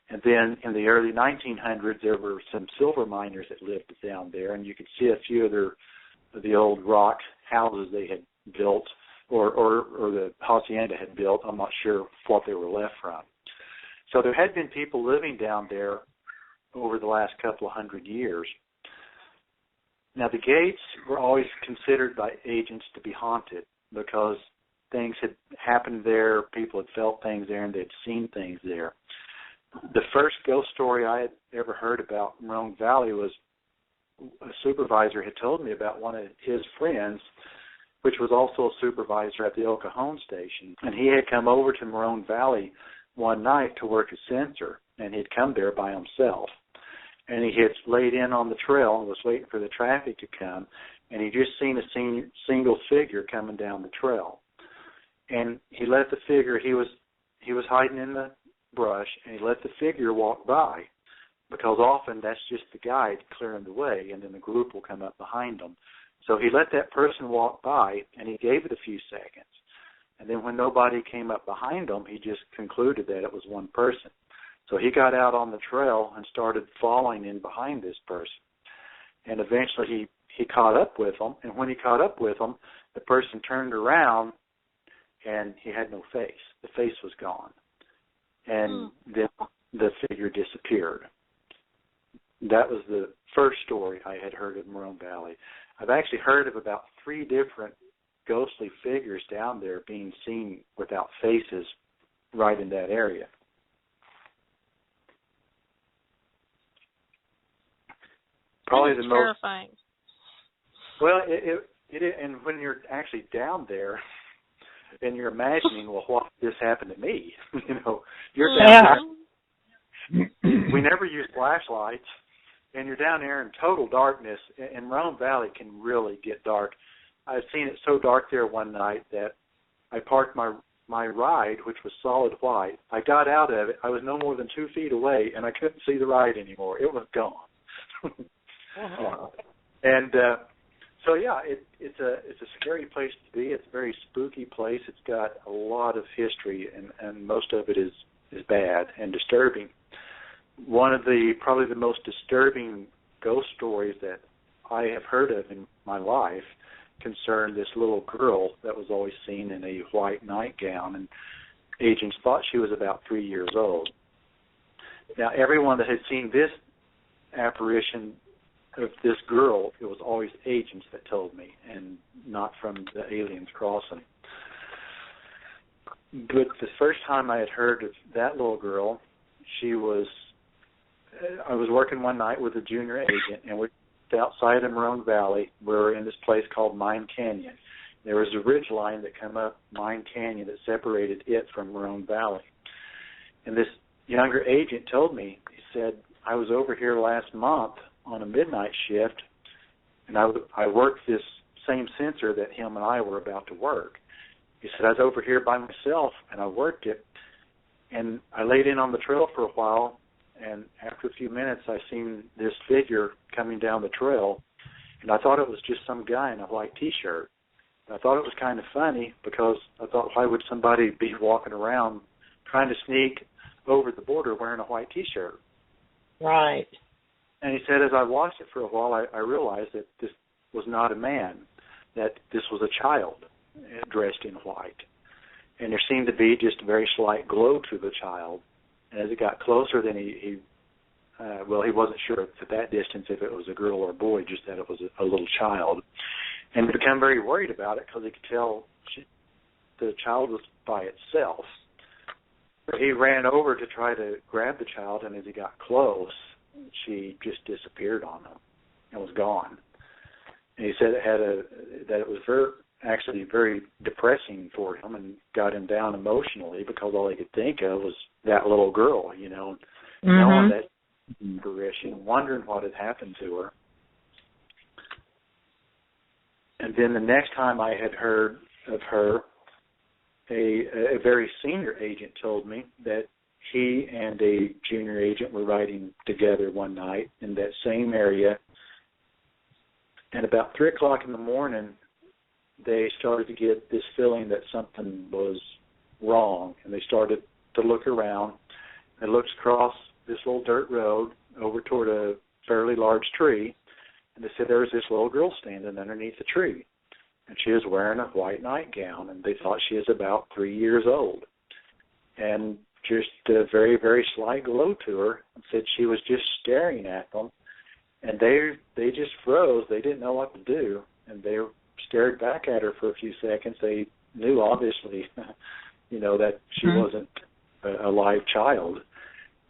And then in the early 1900s, there were some silver miners that lived down there, and you could see a few of the old rock houses they had built, or the hacienda had built. I'm not sure what they were left from. So there had been people living down there over the last couple of hundred years. Now, the gates were always considered by agents to be haunted because things had happened there, people had felt things there, and they'd seen things there. The first ghost story I had ever heard about Morone Valley was a supervisor had told me about one of his friends, which was also a supervisor at the El Cajon station. And he had come over to Morone Valley one night to work a sensor, and he'd come there by himself. And he had laid in on the trail and was waiting for the traffic to come, and he just seen a single figure coming down the trail. And he let the figure, he was hiding in the brush, and he let the figure walk by, because often that's just the guide clearing the way, and then the group will come up behind them. So he let that person walk by, and he gave it a few seconds. And then when nobody came up behind him, he just concluded that it was one person. So he got out on the trail and started following in behind this person. And eventually he caught up with him, and when he caught up with him, the person turned around, and he had no face. The face was gone. And then the figure disappeared. That was the first story I had heard of Morone Valley. I've actually heard of about 3 different ghostly figures down there being seen without faces right in that area. probably the most terrifying. Well, it and when you're actually down there and you're imagining, well, what if this happened to me? You're down there. We never use flashlights, and you're down there in total darkness. And Roan Valley can really get dark. I've seen it so dark there one night that I parked my ride, which was solid white. I got out of it. I was no more than 2 feet away, and I couldn't see the ride anymore. It was gone. And so yeah, it's a scary place to be. It's a very spooky place. It's got a lot of history, and most of it is bad and disturbing. One of probably the most disturbing ghost stories that I have heard of in my life concerned this little girl that was always seen in a white nightgown, and agents thought she was about 3 years old. Now, everyone that had seen this apparition of this girl, it was always agents that told me, and not from the aliens crossing. But the first time I had heard of that little girl, I was working one night with a junior agent, and we outside of Maroon Valley. We were in this place called Mine Canyon. There was a ridge line that come up Mine Canyon that separated it from Maroon Valley. And this younger agent told me, he said, I was over here last month on a midnight shift, and I worked this same sensor that him and I were about to work. He said, I was over here by myself, and I worked it, and I laid in on the trail for a while, and after a few minutes, I seen this figure coming down the trail, and I thought it was just some guy in a white T-shirt. And I thought it was kind of funny because I thought, why would somebody be walking around trying to sneak over the border wearing a white T-shirt? Right. And he said, as I watched it for a while, I realized that this was not a man, that this was a child dressed in white. And there seemed to be just a very slight glow to the child. And as it got closer, then he wasn't sure at that distance if it was a girl or a boy, just that it was a little child. And he became very worried about it because he could tell the child was by itself. But he ran over to try to grab the child, and as he got close, she just disappeared on him and was gone. And he said that it was very depressing for him and got him down emotionally because all he could think of was that little girl, knowing that apparition, wondering what had happened to her. And then the next time I had heard of her, a very senior agent told me that he and a junior agent were riding together one night in that same area, and about 3 o'clock in the morning, they started to get this feeling that something was wrong, and they started to look around. They looked across this little dirt road over toward a fairly large tree, and they said there was this little girl standing underneath the tree, and she was wearing a white nightgown, and they thought she was about 3 years old, and just a very, very slight glow to her, and said she was just staring at them, and they just froze. They didn't know what to do, and they stared back at her for a few seconds. They knew, obviously, that she wasn't a live child.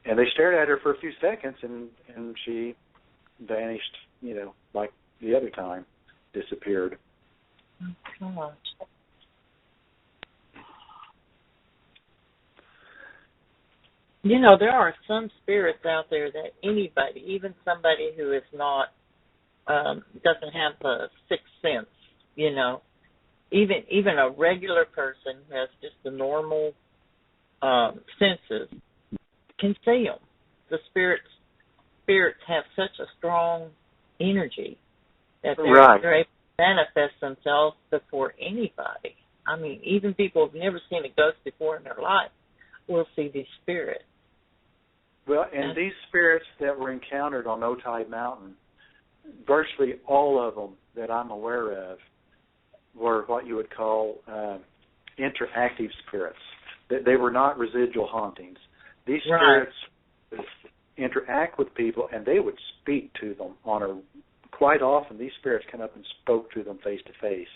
And they stared at her for a few seconds, and she vanished, like the other time, disappeared. Oh, God. There are some spirits out there that anybody, even somebody who is not, doesn't have a sixth sense, even a regular person who has just the normal senses can see them. The spirits have such a strong energy that they're able to manifest themselves before anybody. I mean, even people who've never seen a ghost before in their life will see these spirits. Well, and these spirits that were encountered on Otay Mountain, virtually all of them that I'm aware of were what you would call interactive spirits. They were not residual hauntings. These spirits interact with people, and they would speak to them quite often. These spirits come up and spoke to them face to face.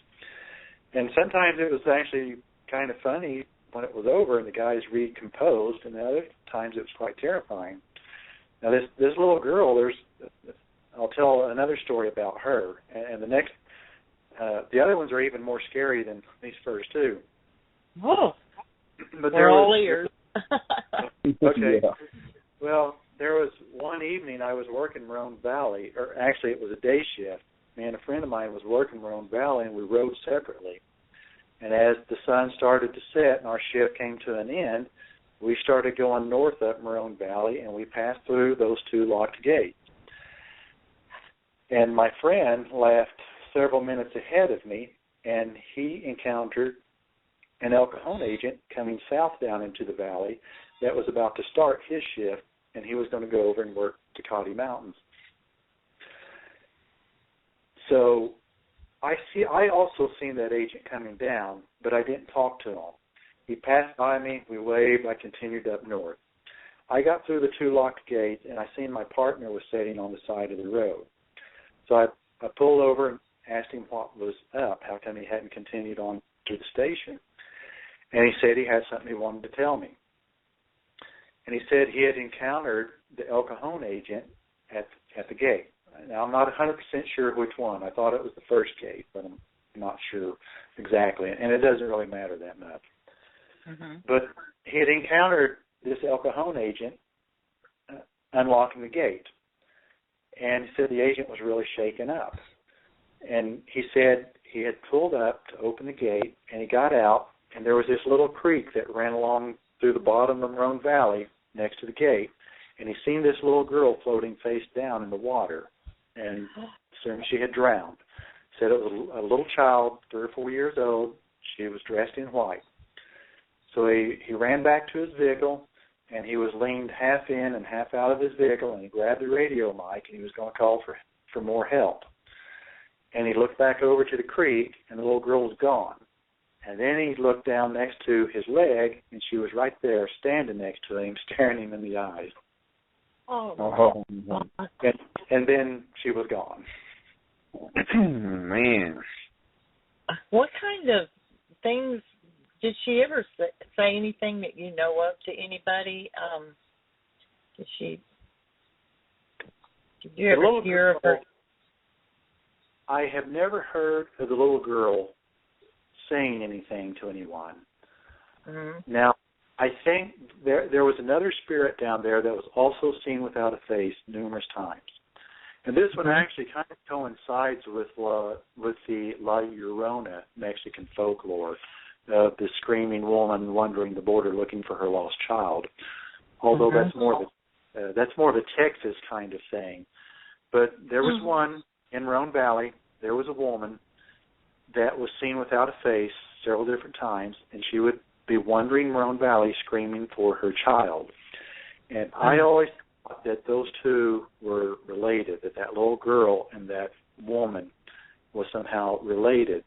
And sometimes it was actually kind of funny when it was over and the guys recomposed, and other times it was quite terrifying. Now, this little girl, there's I'll tell another story about her. And the next, the other ones are even more scary than these first two. Oh, but we're all ears. Okay. Yeah. Well, there was one evening I was working Maroon Valley, or actually it was a day shift. Me and a friend of mine was working Maroon Valley, and we rode separately. And as the sun started to set and our shift came to an end, we started going north up Maroon Valley, and we passed through those two locked gates. And my friend left several minutes ahead of me, and he encountered an El Cajon agent coming south down into the valley that was about to start his shift, and he was going to go over and work Tecate Mountains. So I also seen that agent coming down, but I didn't talk to him. He passed by me, we waved, I continued up north. I got through the two locked gates, and I seen my partner was sitting on the side of the road. So I pulled over and asked him what was up, how come he hadn't continued on to the station. And he said he had something he wanted to tell me. And he said he had encountered the El Cajon agent at the gate. Now, I'm not 100% sure which one. I thought it was the first gate, but I'm not sure exactly. And it doesn't really matter that much. Mm-hmm. But he had encountered this El Cajon agent unlocking the gate. And he said the agent was really shaken up. And he said he had pulled up to open the gate, and he got out, and there was this little creek that ran along through the bottom of Maroon Valley next to the gate, and he seen this little girl floating face down in the water, and assumed she had drowned. Said it was a little child, 3 or 4 years old. She was dressed in white. So he ran back to his vehicle, and he was leaned half in and half out of his vehicle, and he grabbed the radio mic, and he was going to call for more help. And he looked back over to the creek, and the little girl was gone. And then he looked down next to his leg, and she was right there, standing next to him, staring him in the eyes. Oh. And then she was gone. Man. What kind of things did she ever say anything that you know of to anybody? Did you ever hear of her? I have never heard of the little girl saying anything to anyone. Mm-hmm. Now, I think there was another spirit down there that was also seen without a face numerous times. And this one actually kind of coincides with the La Llorona Mexican folklore of the screaming woman wandering the border looking for her lost child. Although that's more of a Texas kind of thing. But there was one in Maroon Valley. There was a woman that was seen without a face several different times, and she would be wandering Maroon Valley screaming for her child. And I always thought that those two were related, that little girl and that woman was somehow related,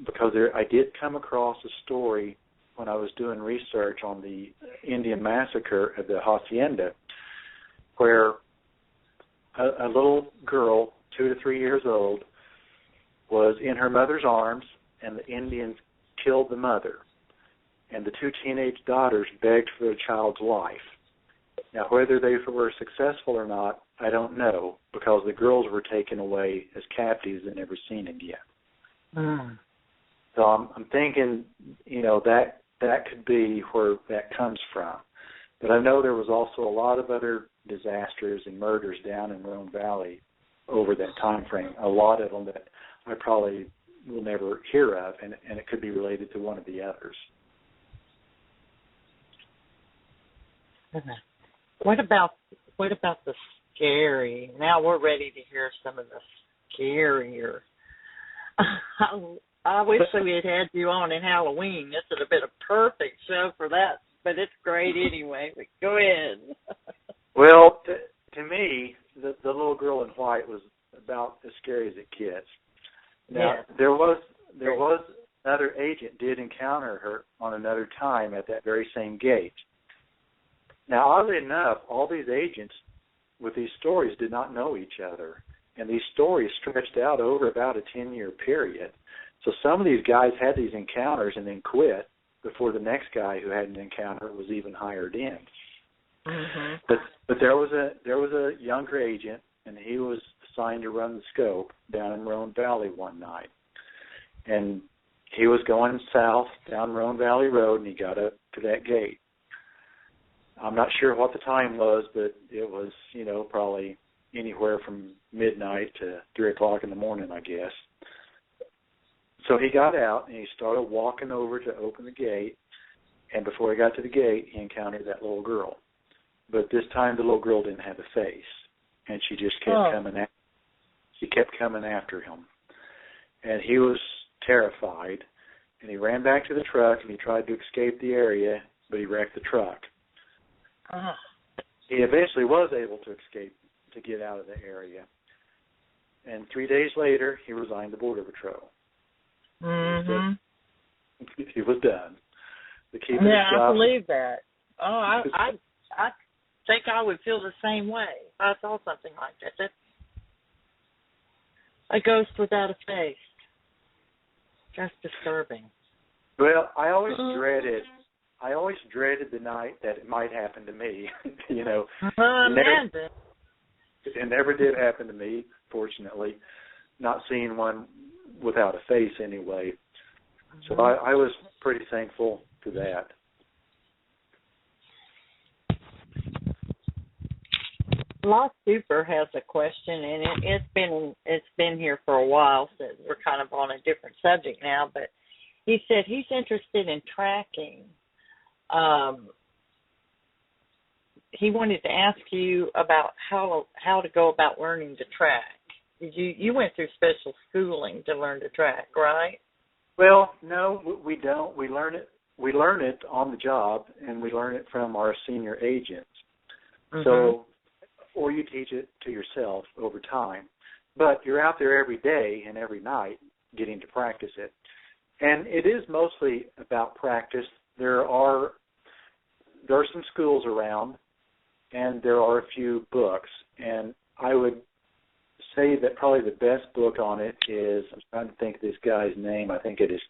because I did come across a story when I was doing research on the Indian massacre of the Hacienda, where a little girl, 2 to 3 years old, was in her mother's arms, and the Indians killed the mother. And the 2 teenage daughters begged for their child's life. Now, whether they were successful or not, I don't know, because the girls were taken away as captives and never seen again. Mm. So I'm thinking, that could be where that comes from. But I know there was also a lot of other disasters and murders down in Maroon Valley over that time frame, a lot of them that I probably will never hear of, and it could be related to one of the others. What about the scary? Now we're ready to hear some of the scarier. I wish we had you on in Halloween. This would have been a perfect show for that, but it's great anyway. But go ahead. Well, to me, the little girl in white was about as scary as it gets. Now, there was another agent did encounter her on another time at that very same gate. Now, oddly enough, all these agents with these stories did not know each other, and these stories stretched out over about a 10-year period. So some of these guys had these encounters and then quit before the next guy who had an encounter was even hired in. Mm-hmm. But there was a younger agent, and he was assigned to run the scope down in Roan Valley one night. And he was going south down Roan Valley Road, and he got up to that gate. I'm not sure what the time was, but it was, probably anywhere from midnight to 3 o'clock in the morning, I guess. So he got out, and he started walking over to open the gate, and before he got to the gate, he encountered that little girl. But this time, the little girl didn't have a face, and she just kept coming after him. And he was terrified, and he ran back to the truck, and he tried to escape the area, but he wrecked the truck. He eventually was able to escape, to get out of the area. And 3 days later, he resigned the Border Patrol. Mm-hmm. He was done. I believe that. Oh, I think I would feel the same way if I saw something like that. That's a ghost without a face. That's disturbing. Well, I always dreaded the night that it might happen to me. It never did happen to me, fortunately. Not seeing one without a face anyway. So I was pretty thankful for that. Lost Super has a question, and it's been here for a while, so we're kind of on a different subject now, but he said he's interested in tracking. He wanted to ask you about how to go about learning to track. You went through special schooling to learn to track, right? Well, no, we don't. We learn it on the job, and we learn it from our senior agents. Mm-hmm. So, or you teach it to yourself over time. But you're out there every day and every night getting to practice it. And it is mostly about practice. There are some schools around, and there are a few books. And I would say that probably the best book on it is, I'm trying to think of this guy's name, I think it is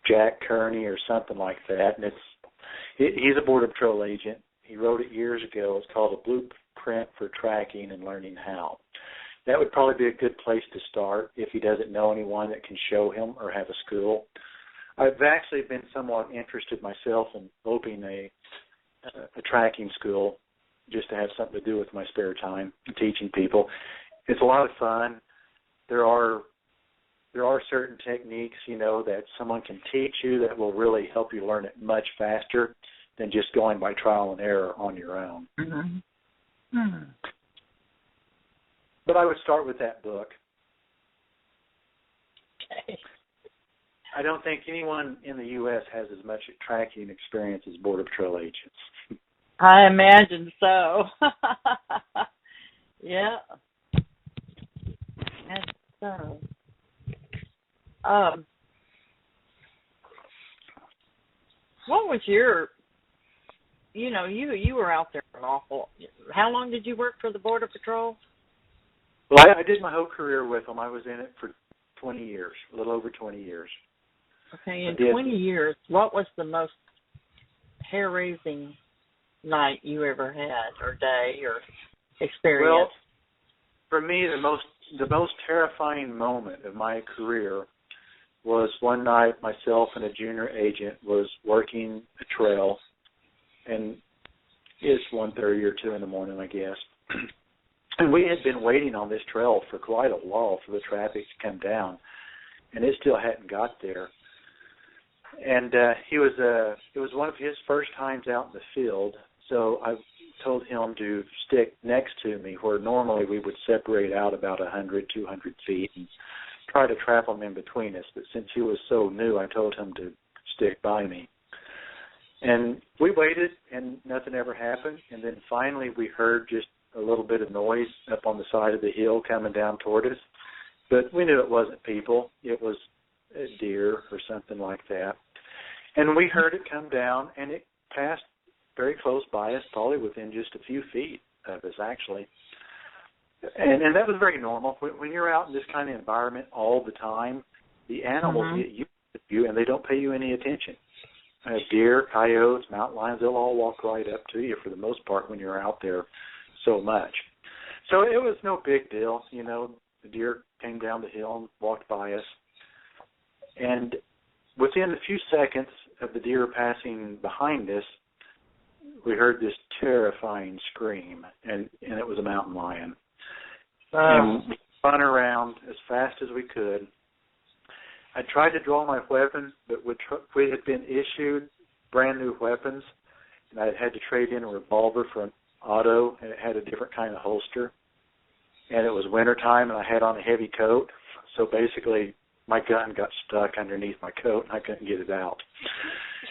Jack Kearney or something like that. And he's a Border Patrol agent. He wrote it years ago. It's called A Blueprint for Tracking and Learning How. That would probably be a good place to start if he doesn't know anyone that can show him or have a school. I've actually been somewhat interested myself in opening a tracking school just to have something to do with my spare time, teaching people. It's a lot of fun. There are certain techniques, that someone can teach you that will really help you learn it much faster than just going by trial and error on your own. Mm-hmm. Mm-hmm. But I would start with that book. Okay. I don't think anyone in the U.S. has as much tracking experience as Border Patrol agents. I imagine so. Yeah. And so, what was your, you were out there an awful, how long did you work for the Border Patrol? Well, I did my whole career with them. I was in it for 20 years, a little over 20 years. Okay, in 20 years, what was the most hair-raising night you ever had, or day, or experience? Well, for me, the most terrifying moment of my career was one night myself and a junior agent was working a trail, and it's 1:30 or 2 in the morning, I guess. And we had been waiting on this trail for quite a while for the traffic to come down, and it still hadn't got there. And it was one of his first times out in the field, so I told him to stick next to me, where normally we would separate out about 100, 200 feet and try to trap him in between us. But since he was so new, I told him to stick by me. And we waited, and nothing ever happened. And then finally we heard just a little bit of noise up on the side of the hill coming down toward us. But we knew it wasn't people. It was a deer or something like that. And we heard it come down, and it passed very close by us, probably within just a few feet of us, actually. And that was very normal. When you're out in this kind of environment all the time, the animals get used to you, and they don't pay you any attention. Deer, coyotes, mountain lions, they'll all walk right up to you for the most part when you're out there so much. So it was no big deal. The deer came down the hill and walked by us. And within a few seconds of the deer passing behind us, we heard this terrifying scream, and it was a mountain lion. And we spun around as fast as we could. I tried to draw my weapon, but we had been issued brand new weapons, and I had to trade in a revolver for an auto, and it had a different kind of holster. And it was wintertime, and I had on a heavy coat, so basically my gun got stuck underneath my coat, and I couldn't get it out.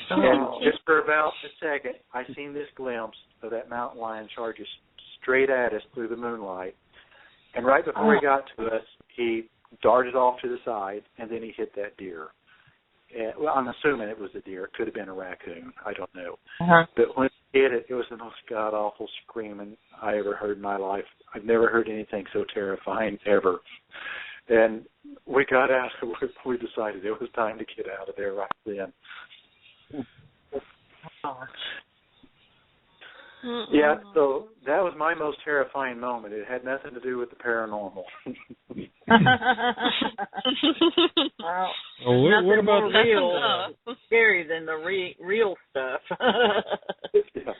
And just for about a second, I seen this glimpse of that mountain lion charges straight at us through the moonlight. And right before he got to us, he darted off to the side, and then he hit that deer. And, well, I'm assuming it was a deer. It could have been a raccoon. I don't know. But when he hit it, it was the most god-awful screaming I ever heard in my life. I've never heard anything so terrifying ever. And we got out. We decided it was time to get out of there right then. Yeah, so that was my most terrifying moment. It had nothing to do with the paranormal. Well, what about real scary than the real stuff? Yeah.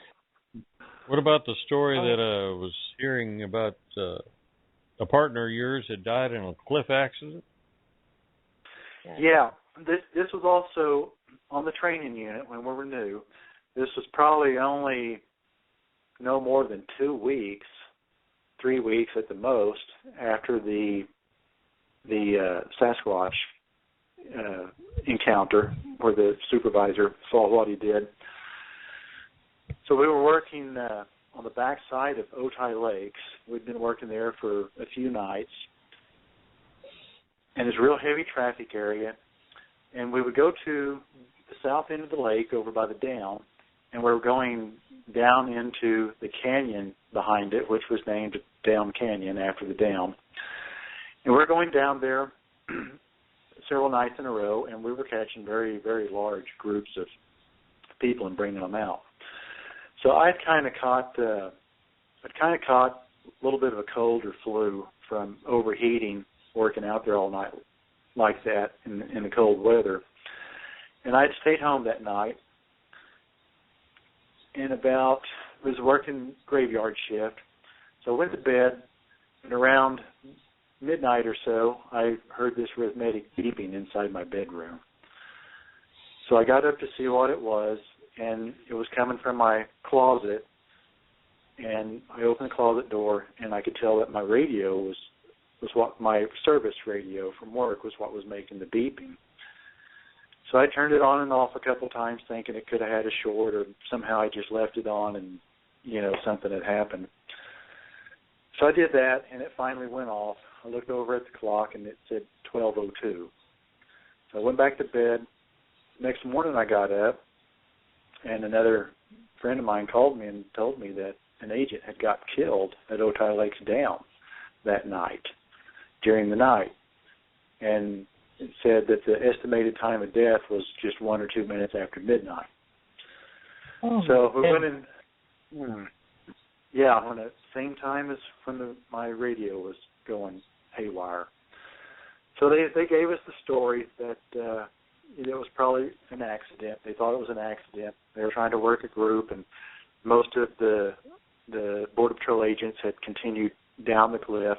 What about the story that I was hearing about a partner of yours that died in a cliff accident? Yeah, this was also on the training unit when we were new. This was probably only no more than 2 weeks, 3 weeks at the most, after the Sasquatch encounter where the supervisor saw what he did. So we were working on the back side of Otay Lakes. We'd been working there for a few nights. And it's a real heavy traffic area. And we would go to the south end of the lake over by the dam, and we were going down into the canyon behind it, which was named Dam Canyon after the dam. And we were going down there several nights in a row, and we were catching very, very large groups of people and bringing them out. So I'd kind of caught a little bit of a cold or flu from overheating, working out there all night like that in the cold weather. And I'd stayed home that night, and was working graveyard shift. So I went to bed, and around midnight or so, I heard this rhythmic beeping inside my bedroom. So I got up to see what it was, and it was coming from my closet. And I opened the closet door, and I could tell that my radio was what my service radio from work was what was making the beeping. So I turned it on and off a couple times, thinking it could have had a short, or somehow I just left it on and, something had happened. So I did that, and it finally went off. I looked over at the clock, and it said 12:02. So I went back to bed. Next morning I got up, and another friend of mine called me and told me that an agent had got killed at Otay Lakes Dam that night, during the night. And it said that the estimated time of death was just 1 or 2 minutes after midnight. So we went in, on the same time as when my radio was going haywire. So they gave us the story that it was probably an accident. They thought it was an accident. They were trying to work a group, and most of the Border Patrol agents had continued down the cliff.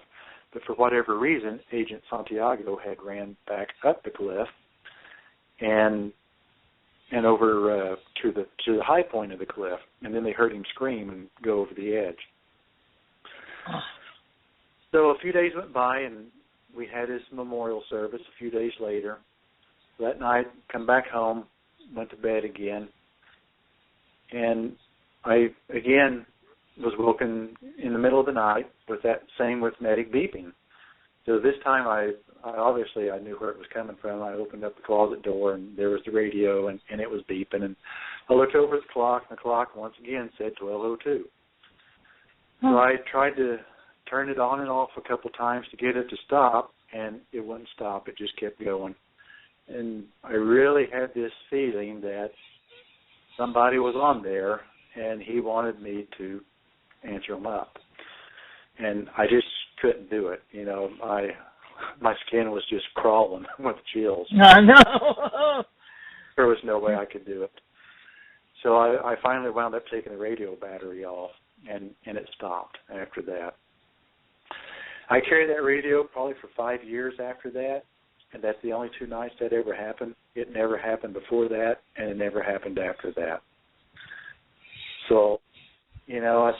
But for whatever reason, Agent Santiago had ran back up the cliff and over to the high point of the cliff, and then they heard him scream and go over the edge. So a few days went by, and we had his memorial service a few days later. That night, come back home, went to bed again, and I again was woken in the middle of the night with that same rhythmic beeping. So this time I knew where it was coming from. I opened up the closet door, and there was the radio, and it was beeping. And I looked over at the clock, and the clock once again said 12:02. So I tried to turn it on and off a couple times to get it to stop, and it wouldn't stop. It just kept going. And I really had this feeling that somebody was on there, and he wanted me to answer him up. and I just couldn't do it. You know, my skin was just crawling with chills. I know. There was no way I could do it. So I finally wound up taking the radio battery off, and it stopped after that. I carried that radio probably for 5 years after that, and that's the only 2 nights that ever happened. It never happened before that, and it never happened after that. So, you know,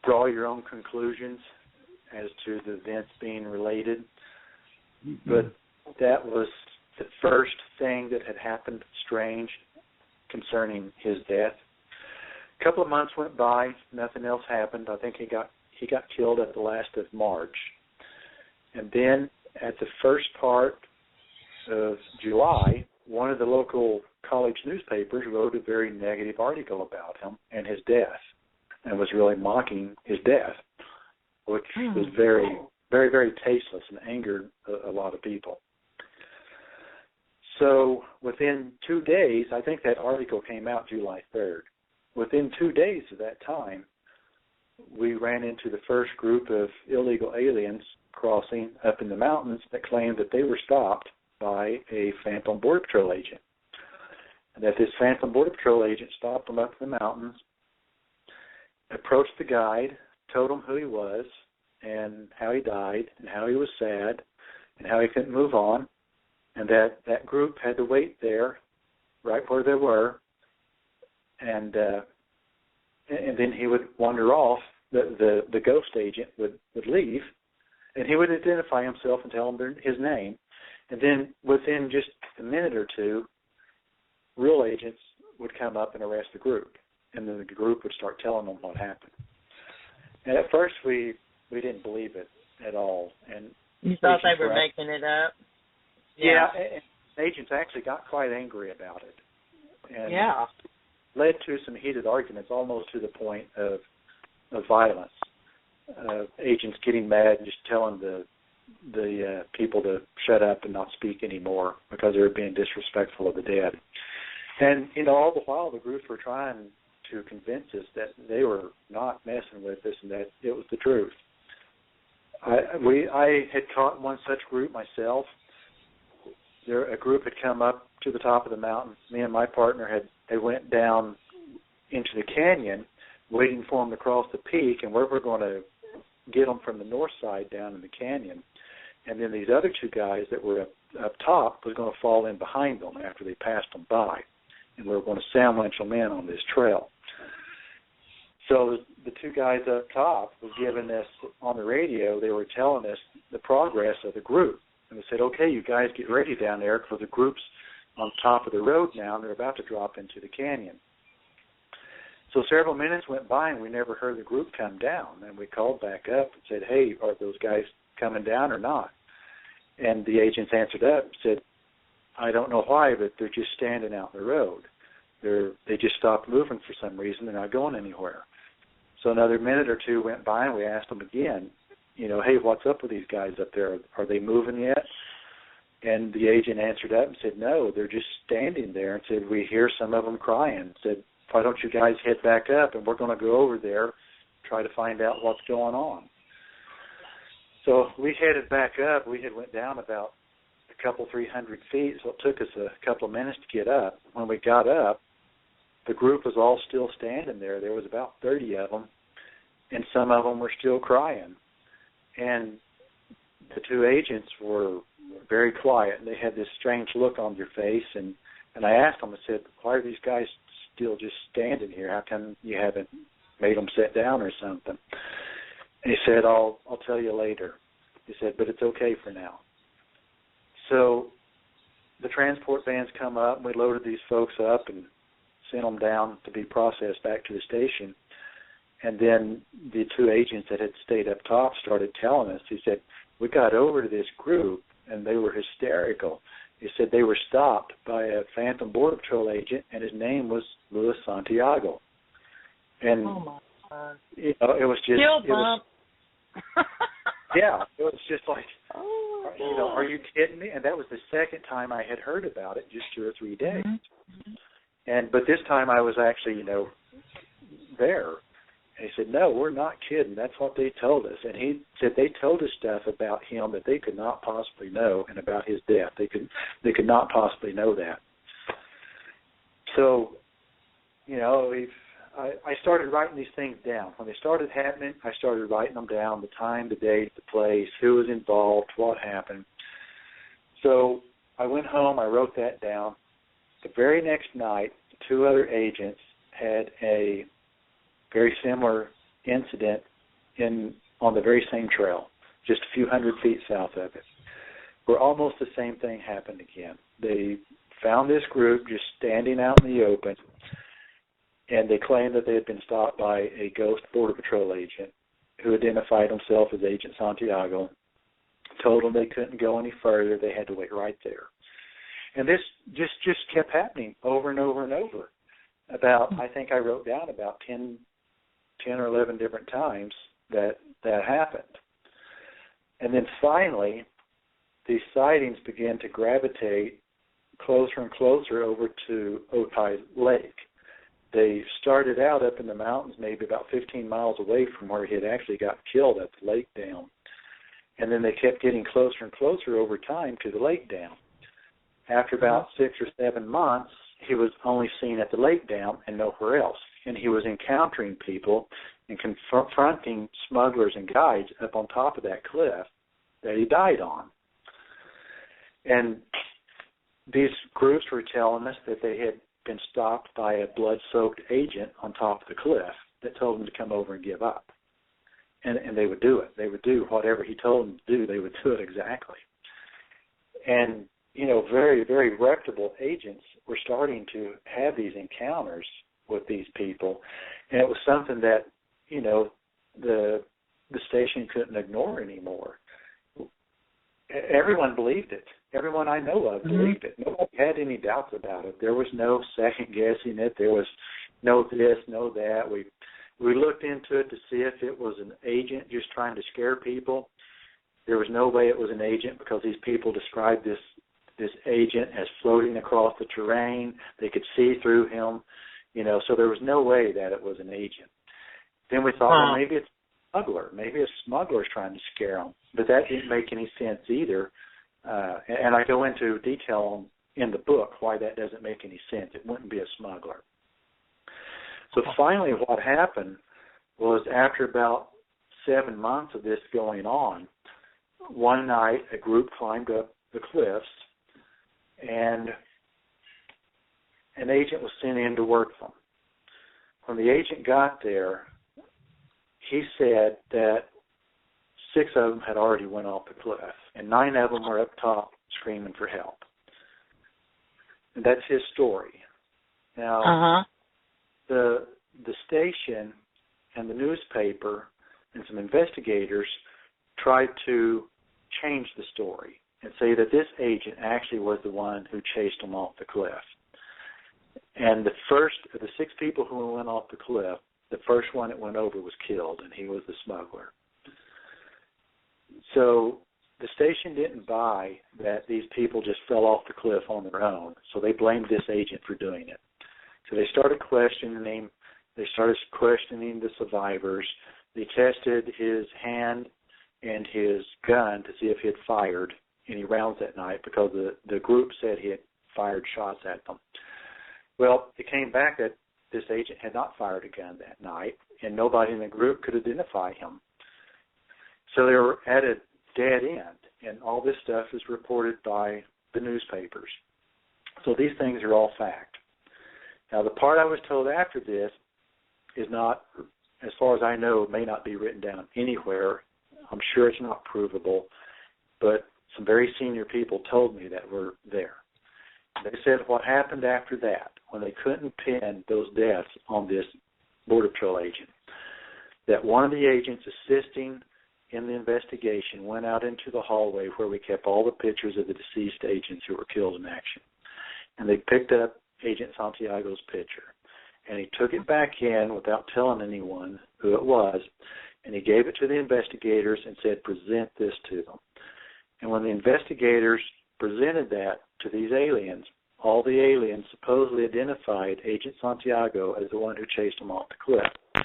draw your own conclusions as to the events being related. But that was the first thing that had happened strange concerning his death. A couple of months went by, nothing else happened. I think he got killed at the last of March. And then at the first part of July, one of the local college newspapers wrote a very negative article about him and his death, and was really mocking his death, which was very, very, very tasteless and angered a lot of people. So within 2 days, I think that article came out July 3rd. Within 2 days of that time, we ran into the first group of illegal aliens crossing up in the mountains that claimed that they were stopped by a Phantom Border Patrol agent. And that this Phantom Border Patrol agent stopped them up in the mountains, approached the guide, told him who he was and how he died and how he was sad and how he couldn't move on, and that group had to wait there right where they were, and then he would wander off. The ghost agent would leave, and he would identify himself and tell them his name. And then within just a minute or two, real agents would come up and arrest the group, and then the group would start telling them what happened. And at first we didn't believe it at all. And you thought they were making it up? Yeah, and agents actually got quite angry about it. And led to some heated arguments, almost to the point of violence. Agents getting mad and just telling the people to shut up and not speak anymore because they were being disrespectful of the dead. And, you know, all the while the groups were trying to convince us that they were not messing with us and that it was the truth. I had caught one such group myself. A group had come up to the top of the mountain. Me and my partner had went down into the canyon, waiting for them to cross the peak, and where we're going to get them from the north side down in the canyon. And then these other 2 guys that were up top was going to fall in behind them after they passed them by, and we were going to sandwich them in on this trail. So the 2 guys up top were giving us on the radio. They were telling us the progress of the group. And they said, okay, you guys get ready down there because the group's on top of the road now, and they're about to drop into the canyon. So several minutes went by, and we never heard the group come down. And we called back up and said, hey, are those guys coming down or not? And the agents answered up and said, I don't know why, but they're just standing out in the road. They just stopped moving for some reason. They're not going anywhere. So another minute or 2 went by, and we asked them again, you know, hey, what's up with these guys up there? Are they moving yet? And the agent answered up and said, no, they're just standing there, and said, we hear some of them crying. Said, why don't you guys head back up, and we're going to go over there, try to find out what's going on. So we headed back up. We had went down about 300 feet, so it took us a couple of minutes to get up. When we got up, the group was all still standing there. There was about 30 of them, and some of them were still crying. And the 2 agents were very quiet, and they had this strange look on their face. And I asked them, I said, why are these guys still just standing here? How come you haven't made them sit down or something? And he said, I'll tell you later. He said, but it's okay for now. So the transport vans come up, and we loaded these folks up and sent them down to be processed back to the station. And then the 2 agents that had stayed up top started telling us. He said, we got over to this group, and they were hysterical. He said they were stopped by a Phantom Border Patrol agent, and his name was Luis Santiago. And oh my God. You know, it was just... yeah, it was just like, you know, are you kidding me? And that was the second time I had heard about it, just 2 or 3 days. Mm-hmm. But this time I was actually, you know, there. And he said, no, we're not kidding. That's what they told us. And he said they told us stuff about him that they could not possibly know, and about his death. They could not possibly know that. So, I started writing these things down. When they started happening, I started writing them down, the time, the date, the place, who was involved, what happened. So I went home, I wrote that down. The very next night, 2 other agents had a very similar incident on the very same trail, just a few hundred feet south of it, where almost the same thing happened again. They found this group just standing out in the open, and they claimed that they had been stopped by a ghost Border Patrol agent who identified himself as Agent Santiago, told them they couldn't go any further, they had to wait right there. And this just kept happening over and over and over. I think I wrote down about 10 or 11 different times that happened. And then finally, these sightings began to gravitate closer and closer over to Otay Lake. They started out up in the mountains, maybe about 15 miles away from where he had actually got killed at the lake dam. And then they kept getting closer and closer over time to the lake dam. After about 6 or 7 months, he was only seen at the lake dam and nowhere else. And he was encountering people and confronting smugglers and guides up on top of that cliff that he died on. And these groups were telling us that they had been stopped by a blood-soaked agent on top of the cliff that told them to come over and give up. And they would do it. They would do whatever he told them to do. They would do it exactly. And, very, very reputable agents were starting to have these encounters with these people. And it was something that, the station couldn't ignore anymore. Everyone believed it. Everyone I know of believed it. Nobody had any doubts about it. There was no second guessing it. There was no this, no that. We looked into it to see if it was an agent just trying to scare people. There was no way it was an agent because these people described this agent as floating across the terrain. They could see through him, so there was no way that it was an agent. Then we thought, well, maybe it's a smuggler. Maybe a smuggler's trying to scare them. But that didn't make any sense either. And I go into detail in the book why that doesn't make any sense. It wouldn't be a smuggler. So finally what happened was after about 7 months of this going on, one night a group climbed up the cliffs and an agent was sent in to work them. When the agent got there, he said that 6 of them had already went off the cliff, and 9 of them were up top screaming for help. And that's his story. Now, the station and the newspaper and some investigators tried to change the story and say that this agent actually was the one who chased them off the cliff. And the first of the 6 people who went off the cliff, the first one that went over was killed, and he was the smuggler. So the station didn't buy that these people just fell off the cliff on their own, so they blamed this agent for doing it. So they started questioning him. They started questioning the survivors. They tested his hand and his gun to see if he had fired any rounds that night because the group said he had fired shots at them. Well, it came back that this agent had not fired a gun that night, and nobody in the group could identify him. So they were at a dead end, and all this stuff is reported by the newspapers. So these things are all fact. Now, the part I was told after this is not, as far as I know, may not be written down anywhere. I'm sure it's not provable, but some very senior people told me that were there. They said what happened after that, when they couldn't pin those deaths on this Border Patrol agent, that one of the agents assisting in the investigation went out into the hallway where we kept all the pictures of the deceased agents who were killed in action. And they picked up Agent Santiago's picture. And he took it back in without telling anyone who it was, and he gave it to the investigators and said, present this to them. And when the investigators presented that to these aliens, all the aliens supposedly identified Agent Santiago as the one who chased them off the cliff.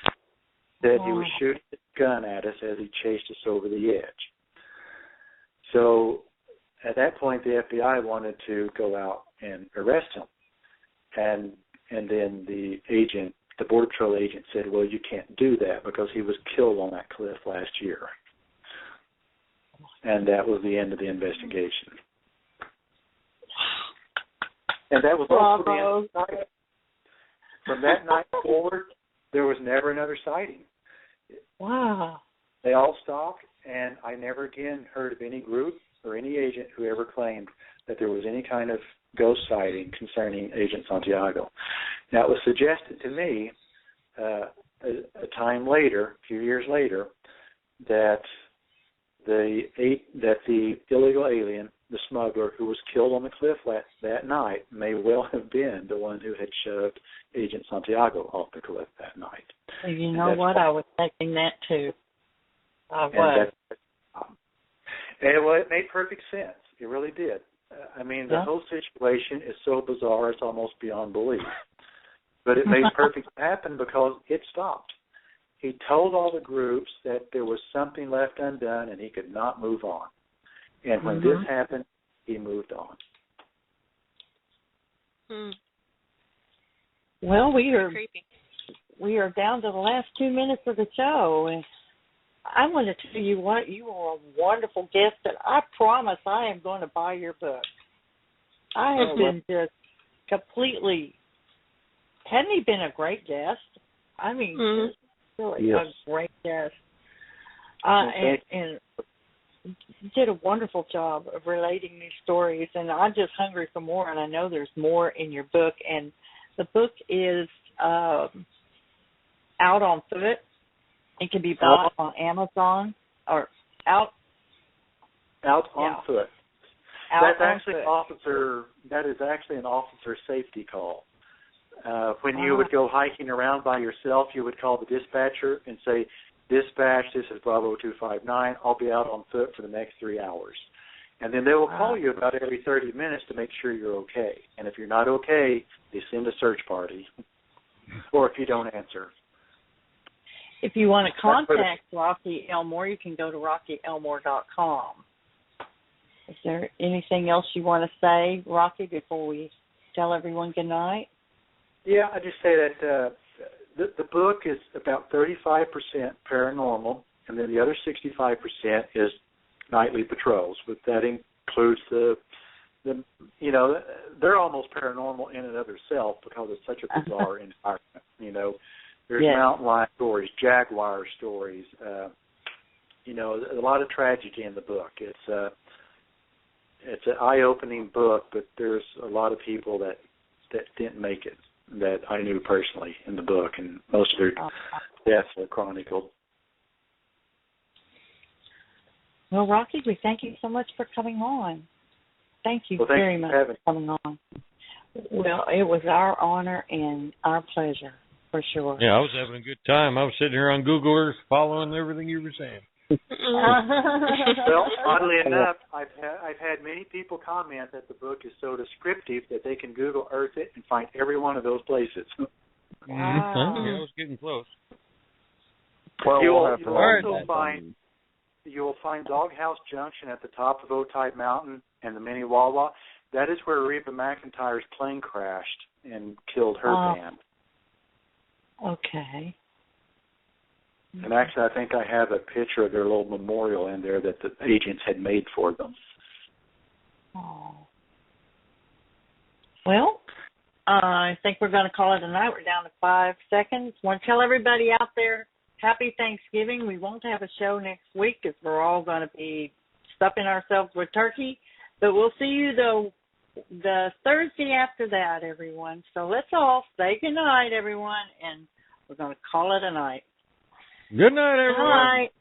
said he was shooting his gun at us as he chased us over the edge. So at that point, the FBI wanted to go out and arrest him. And then the Border Patrol agent said, well, you can't do that because he was killed on that cliff last year. And that was the end of the investigation. And that was also the end of the sighting. From that night forward, there was never another sighting. Wow. They all stopped, and I never again heard of any group or any agent who ever claimed that there was any kind of ghost sighting concerning Agent Santiago. Now, it was suggested to me a time later, a few years later, that the illegal alien, the smuggler who was killed on the cliff that night, may well have been the one who had shoved Agent Santiago off the cliff that night. You know what? I was thinking that too. I was. Well, it made perfect sense. It really did. I mean, the whole situation is so bizarre, it's almost beyond belief. But it made perfect happen because it stopped. He told all the groups that there was something left undone and he could not move on. And when this happened, he moved on. Well, we are down to the last 2 minutes of the show, and I want to tell you what, you are a wonderful guest, and I promise I am going to buy your book. I have been just completely, hadn't he been a great guest? I mean, just really a great guest. And did a wonderful job of relating these stories, and I'm just hungry for more, and I know there's more in your book, and the book is out on foot. It can be bought on Amazon or out on foot. That is actually an officer safety call. When you would go hiking around by yourself, you would call the dispatcher and say, "Dispatch, this is Bravo 259. I'll be out on foot for the next 3 hours." And then they will call you about every 30 minutes to make sure you're okay. And if you're not okay, they send a search party. Or if you don't answer. If you want to contact Rocky Elmore, you can go to rockyelmore.com. Is there anything else you want to say, Rocky, before we tell everyone good night? Yeah, I just say that the book is about 35% paranormal, and then the other 65% is nightly patrols. But that includes the they're almost paranormal in and of themselves because it's such a bizarre environment. There's mountain lion stories, jaguar stories, a lot of tragedy in the book. It's an eye-opening book, but there's a lot of people that didn't make it that I knew personally in the book, and most of their deaths are chronicled. Well, Rocky, we thank you so much for coming on. Thank you very much for coming on. Well, it was our honor and our pleasure, for sure. Yeah, I was having a good time. I was sitting here on Google Earth following everything you were saying. Well, oddly enough, I've had many people comment that the book is so descriptive that they can Google Earth it and find every one of those places. Wow. Yeah, I was getting close. Well, you'll find Doghouse Junction at the top of Otay Mountain and the Mini Wawa. That is where Reba McEntire's plane crashed and killed her band. Okay. And actually, I think I have a picture of their little memorial in there that the agents had made for them. Oh. Well, I think we're going to call it a night. We're down to 5 seconds. Want to tell everybody out there, happy Thanksgiving. We won't have a show next week because we're all going to be stuffing ourselves with turkey. But we'll see you, the Thursday after that, everyone. So let's all say good night, everyone, and we're going to call it a night. Good night, everyone. Good night.